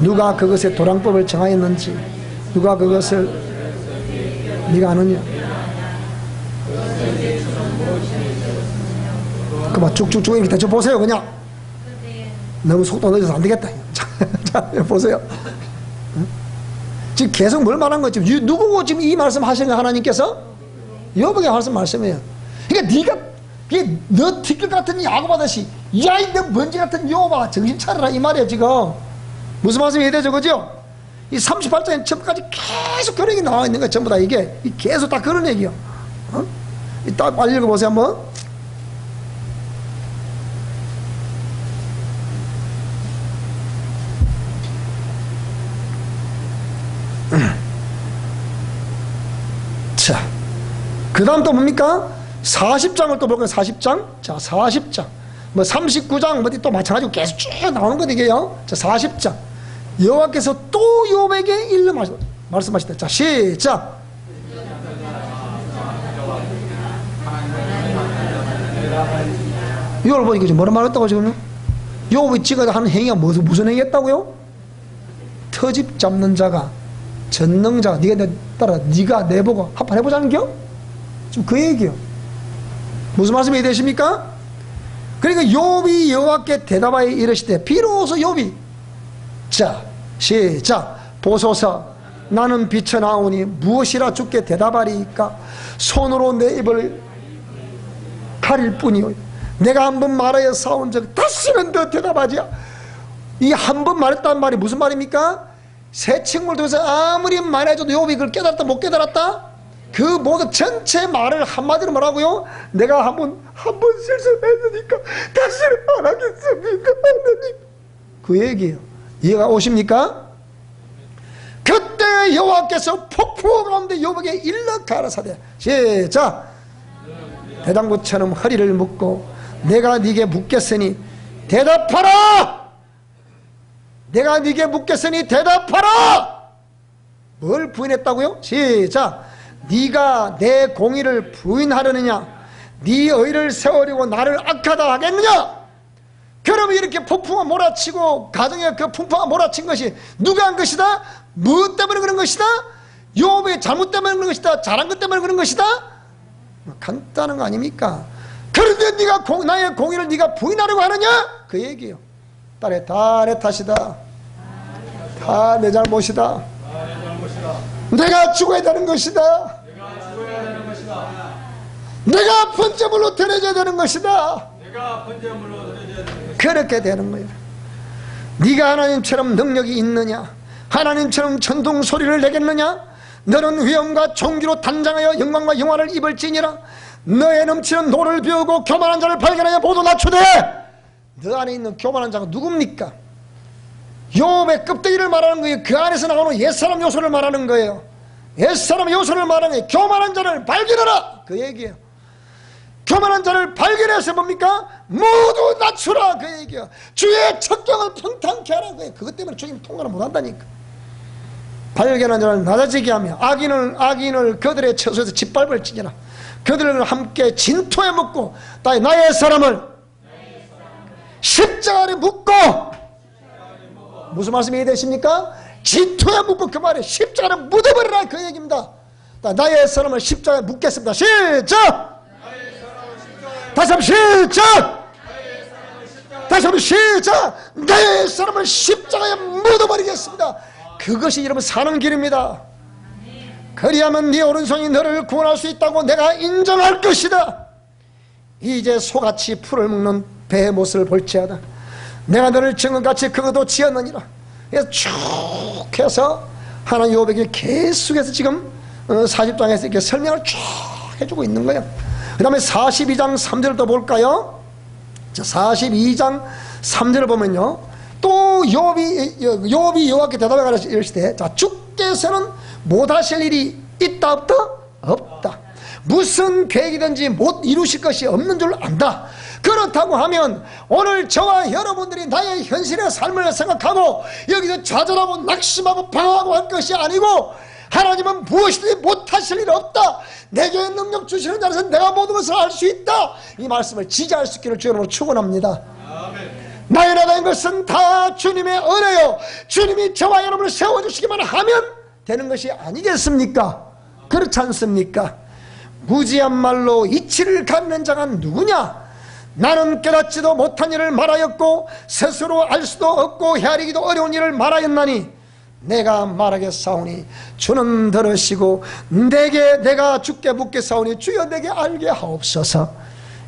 누가 그것의 도량법을 정하였는지 누가 그것을 네가 아느냐? 그만 쭉쭉쭉 이렇게 대충 보세요. 그냥 너무 속도 늦어서 안 되겠다. 자, 보세요. 지금 계속 뭘 말한 거지? 누구고 지금 이 말씀 하시는 하나님께서? 욥에게 말씀이에요. 그러니까 네가 너 티끌 같은 야곱아저씨, 야이 너 먼지 같은 욥아 정신 차려라 이 말이에요. 지금 무슨 말씀이 이해되죠? 그죠? 이 38장에 전까지 계속 그런 얘기 나와 있는 거야. 전부 다 이게 계속 다 그런 얘기요. 어? 이따 빨리 읽어보세요 한번. 자, 그 다음 또 뭡니까? 40장을 또 볼까요? 40장. 자, 40장. 뭐 39장, 뭐 또 마찬가지로 계속 쭉 나오는 거 이게요. 자, 40장. 여호와께서 또 욥에게 일러 말씀하시다. 자, 시작. 이걸 보니까 지금 뭐라 말했다고 지금? 욥이 지가 하는 행위가 무슨 행위 했다고요? 터집 잡는 자가, 전능자가, 네가 내보고 한판 해보자는 겨? 지금 그 얘기요. 무슨 말씀이 되십니까? 그러니까 욥이 여호와께 대답하여 이르시되 비로소 욥이 자 시작 보소서 나는 비쳐나오니 무엇이라 주께 대답하리이까 손으로 내 입을 가릴 뿐이요 내가 한 번 말하여 싸운 적 다시는 더 대답하지. 이 한 번 말했다는 말이 무슨 말입니까? 새 친구를 통해서 아무리 말해줘도 욥이 그걸 깨달았다 못 깨달았다? 그 모든 전체 말을 한마디로 뭐라고요? 내가 한 번 실수했으니까 다시는 안 하겠습니다 하나님. 그 얘기예요. 이해가 오십니까? 그때 여호와께서 폭풍 가운데 욥에게 일러 가라사대 시작 대장부처럼 허리를 묶고 내가 네게 묻겠으니 대답하라. 내가 네게 묻겠으니 대답하라. 뭘 부인했다고요? 시작. 네가 내 공의를 부인하려느냐, 네 의를 세우려고 나를 악하다 하겠느냐. 그러면 이렇게 폭풍아 몰아치고 가정에 그 풍파가 몰아친 것이 누가 한 것이다? 무엇 때문에 그런 것이다? 욥의 잘못 때문에 그런 것이다? 잘한 것 때문에 그런 것이다? 간단한 거 아닙니까? 그런데 네가 나의 공의를 네가 부인하려고 하느냐? 그 얘기예요. 딸에 다 내 탓이다. 다 내 잘못이다. 내가 죽어야 되는 것이다. 내가 번제물로 드려져야 되는 것이다. 그렇게 되는 거예요. 네가 하나님처럼 능력이 있느냐? 하나님처럼 천둥 소리를 내겠느냐? 너는 위엄과 존귀로 단장하여 영광과 영화를 입을지니라. 너의 넘치는 노를 비우고 교만한 자를 발견하여 모두 낮추되. 너 안에 있는 교만한 자가 누굽니까? 욥의 껍데기를 말하는 거예요. 그 안에서 나오는 옛사람 요소를 말하는 거예요. 옛사람 요소를 말하는 거예요. 교만한 자를 발견하라, 그 얘기예요. 교만한 자를 발견해서 뭡니까? 모두 낮추라, 그 얘기예요. 주의 척경을 평탄케 하라, 그예요. 그것 때문에 주님 통과를 못한다니까. 발견한 자를 낮아지게 하며 악인을 그들의 처소에서 짓밟을지니라. 그들을 함께 진토에 묻고 나의 사람을 십자가 아래 묻고. 무슨 말씀이 이해되십니까? 진토에 묻고, 그 말에 십자가에 묻어버리라, 그 얘기입니다. 나의 사람을 십자가에 묻겠습니다. 시작! 다시 한번 시작! 다시 한번 시작! 나의 사람을 십자가에 묻어버리겠습니다. 그것이 여러분 사는 길입니다. 그리하면 네 오른손이 너를 구원할 수 있다고 내가 인정할 것이다. 이제 소같이 풀을 먹는 배의 모습을 볼지어다. 내가 너를 증언같이 그것도 지었느니라. 그래서 쭉 해서 하나님 욥에게 계속해서 지금 40장에서 이렇게 설명을 쭉 해주고 있는 거예요. 그 다음에 42장 3절을 또 볼까요? 자, 42장 3절을 보면요, 또 욥이 여호와께 대답해 가지고 이르시되, 자, 주께서는 못하실 일이 있다 없다? 없다. 무슨 계획이든지 못 이루실 것이 없는 줄 안다. 그렇다고 하면 오늘 저와 여러분들이 나의 현실의 삶을 생각하고 여기서 좌절하고 낙심하고 방황하고 할 것이 아니고, 하나님은 무엇이든지 못하실 일 없다. 내게 능력 주시는 자라서 내가 모든 것을 할 수 있다. 이 말씀을 지지할 수 있기를 주님으로 축원합니다. 나의 나라인 것은 다 주님의 은혜요, 주님이 저와 여러분을 세워주시기만 하면 되는 것이 아니겠습니까? 그렇지 않습니까? 무지한 말로 이치를 갖는 자가 누구냐? 나는 깨닫지도 못한 일을 말하였고 스스로 알 수도 없고 헤아리기도 어려운 일을 말하였나니 내가 말하겠사오니 주는 들으시고 내가 주께 묻겠사오니 주여 내게 알게 하옵소서.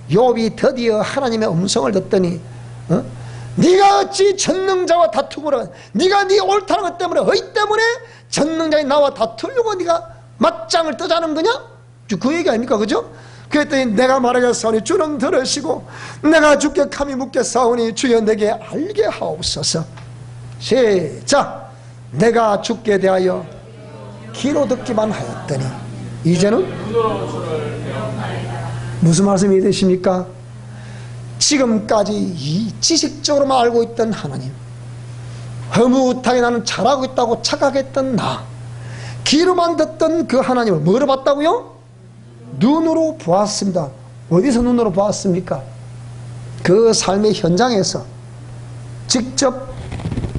욥이 드디어 하나님의 음성을 듣더니 네가 어찌 전능자와 다투고라. 네가 네 옳다는 것 때문에, 의 때문에 전능자인 나와 다투려고 네가 맞짱을 뜨자는 거냐? 그 얘기 아닙니까? 그죠? 그랬더니 내가 말하겠사오니 주는 들으시고 내가 주께 감히 묻겠사오니 주여 내게 알게 하옵소서. 시작. 내가 주께 대하여 귀로 듣기만 하였더니 이제는 무슨 말씀이 되십니까? 지금까지 이 지식적으로만 알고 있던 하나님, 허무하게 나는 잘하고 있다고 착각했던 나, 귀로만 듣던 그 하나님을 뭐로 봤다고요? 눈으로 보았습니다. 어디서 눈으로 보았습니까? 그 삶의 현장에서 직접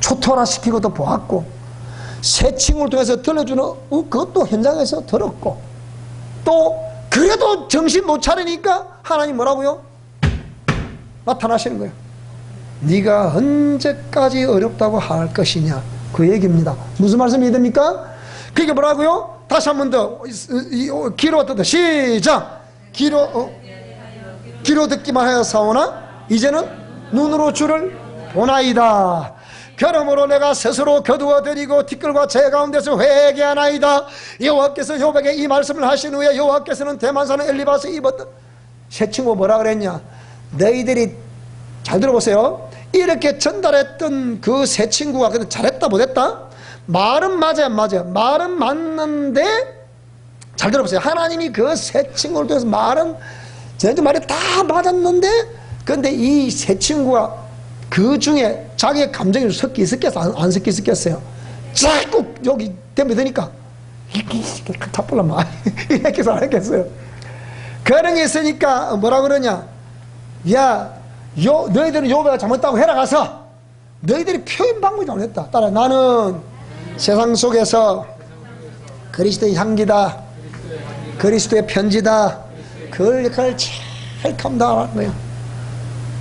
초토화시키고도 보았고, 새 친구를 통해서 들려주는 그것도 현장에서 들었고, 또 그래도 정신 못 차리니까 하나님 뭐라고요? 나타나시는 거예요. 네가 언제까지 어렵다고 할 것이냐, 그 얘기입니다. 무슨 말씀이 됩니까? 그게 뭐라고요? 다시 한 번 더 귀로 듣다. 시작. 귀로 듣기만 하여 사오나 이제는 눈으로 주를 보나이다. 그러므로 내가 스스로 거두어드리고 티끌과 재 가운데서 회개하나이다. 여호와께서 욥에게 이 말씀을 하신 후에 여호와께서는 대만사는 엘리바스 입었던 새 친구 뭐라 그랬냐? 너희들이 잘 들어보세요. 이렇게 전달했던 그 새 친구가 근데 잘했다 못했다? 말은 맞아요, 맞아요. 말은 맞는데 잘 들어보세요. 하나님이 그 새 친구를 통해서 말은 쟤네들 말이 다 맞았는데, 근데 이 새 친구가 그 중에 자기의 감정이 섞여 있었겠어? 안 섞여 있었겠어요? 자꾸 여기 덤벼드니까 잡불라 말 이렇게 해서 안 했겠어요? 그런 게 있으니까 뭐라 그러냐? 야, 너희들은 욥배가 잘못했다고 해라 가서. 너희들이 표현 방법이 잘못했다. 따라 나는 세상 속에서 그리스도의 향기다, 그리스도의 편지다, 그 역할을 잘 감당하는 거예요.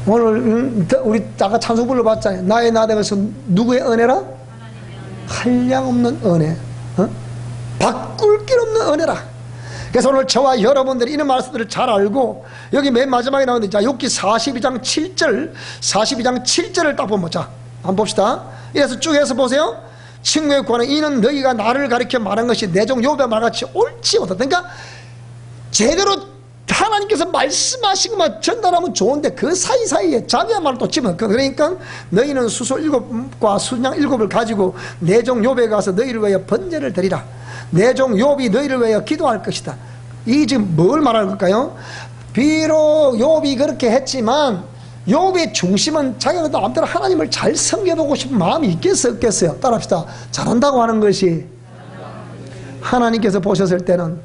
오늘 우리 아까 찬송 불러봤잖아요. 나의 나됨에서 누구의 은혜라? 한량없는 은혜, 바꿀 길 없는 은혜라. 그래서 오늘 저와 여러분들이 이런 말씀들을 잘 알고, 여기 맨 마지막에 나오는데, 자, 욥기 42장 7절, 42장 7절을 딱 보면, 자, 한번 봅시다. 이래서 쭉 해서 보세요. 친구의 구하는 이는 너희가 나를 가리켜 말한 것이 내 종 욥의 말같이 옳지 못하다. 그러니까 제대로 하나님께서 말씀하신 것만 전달하면 좋은데 그 사이사이에 자기의 말을 또 집어넣고, 그러니까 너희는 수소 7과 순양 7을 가지고 내 종 욥에 가서 너희를 위하여 번제를 드리라. 내 종 욥이 너희를 위하여 기도할 것이다. 이 지금 뭘 말하는 걸까요? 비록 욥이 그렇게 했지만 욥의 중심은 자기가 마음대로 하나님을 잘 섬겨보고 싶은 마음이 있겠어요, 없겠어요? 따라합시다. 잘한다고 하는 것이 하나님께서 보셨을 때는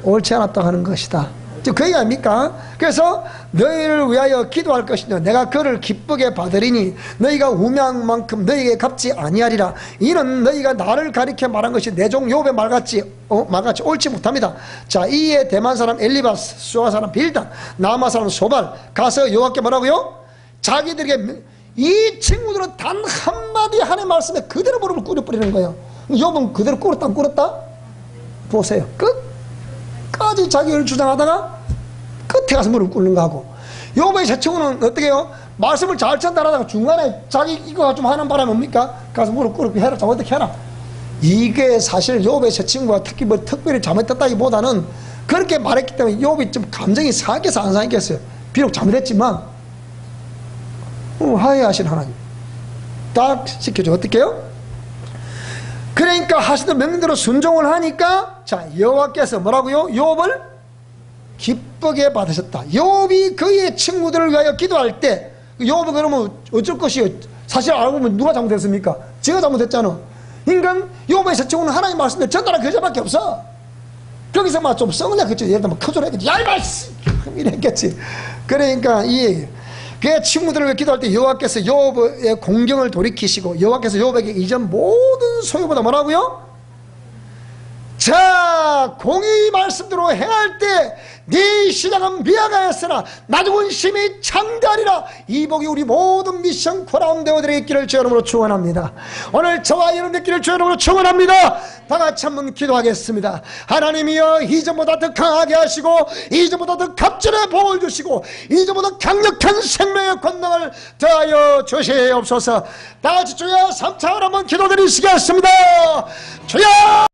옳지 않았다고 하는 것이다. 그 얘기 아닙니까? 그래서 너희를 위하여 기도할 것이냐, 내가 그를 기쁘게 받으리니 너희가 우매한 만큼 너희에게 갚지 아니하리라. 이는 너희가 나를 가리켜 말한 것이 내 종 욥의 말같이 옳지 못합니다. 자, 이에 대만 사람 엘리바스, 수아 사람 빌단, 나마 사람 소발 가서 여호와께 뭐라고요? 자기들에게, 이 친구들은 단 한마디 하나님의 말씀에 그대로 무릎을 꿇어버리는 거예요. 욥은 그대로 꿇었다 안 꿇었다? 보세요. 끝까지 자기를 주장하다가 끝에 가서 무릎 꿇는 거 하고, 욥의 제 친구는 어떻게 해요? 말씀을 잘 전달하다가 중간에 자기 이거 좀 하는 바람에 뭡니까? 가서 무릎 꿇고 해라, 자 어떻게 해라. 이게 사실 욥의 제 친구가 특히 뭐 특별히 잘못했다기보다는 그렇게 말했기 때문에 욥이 좀 감정이 상했겠어, 안 상했겠어요? 비록 잘못했지만 화해하신 하나님 딱 시켜줘. 어떻게 해요? 그러니까 하시던 명령대로 순종을 하니까, 자, 여호와께서 뭐라고요? 욥을 기쁘게 받으셨다. 욥이 그의 친구들을 위하여 기도할 때, 욥은 그러면 어쩔 것이요? 사실 알고 보면 누가 잘못했습니까? 제가 잘못했잖아. 인간 욥의 제 친구는 하나님 말씀을 전달한 그자밖에 없어. 거기서 막 좀 썩나 그랬죠. 예를 들면 커져했겠지. 야 이말 이랬겠지. 그러니까 그 친구들을 기도할 때 여호와께서 욥의 공경을 돌이키시고, 여호와께서 욥에게 이전 모든 소유보다 뭐라고요? 자, 공의 말씀대로 행할 때 네 신앙은 미약하였으나 나도 원심이 창대하리라. 이 복이 우리 모든 미션 코라운 대원들에게 있기를 주의 이름으로 축원합니다. 오늘 저와 여러분의 길을 주의 이름으로 축원합니다. 다 같이 한번 기도하겠습니다. 하나님이여, 이전보다 더 강하게 하시고 이전보다 더 갑절의 복을 주시고 이전보다 강력한 생명의 권능을 더하여 주시옵소서. 다 같이 주여 3차원 한번 기도드리시겠습니다. 주여.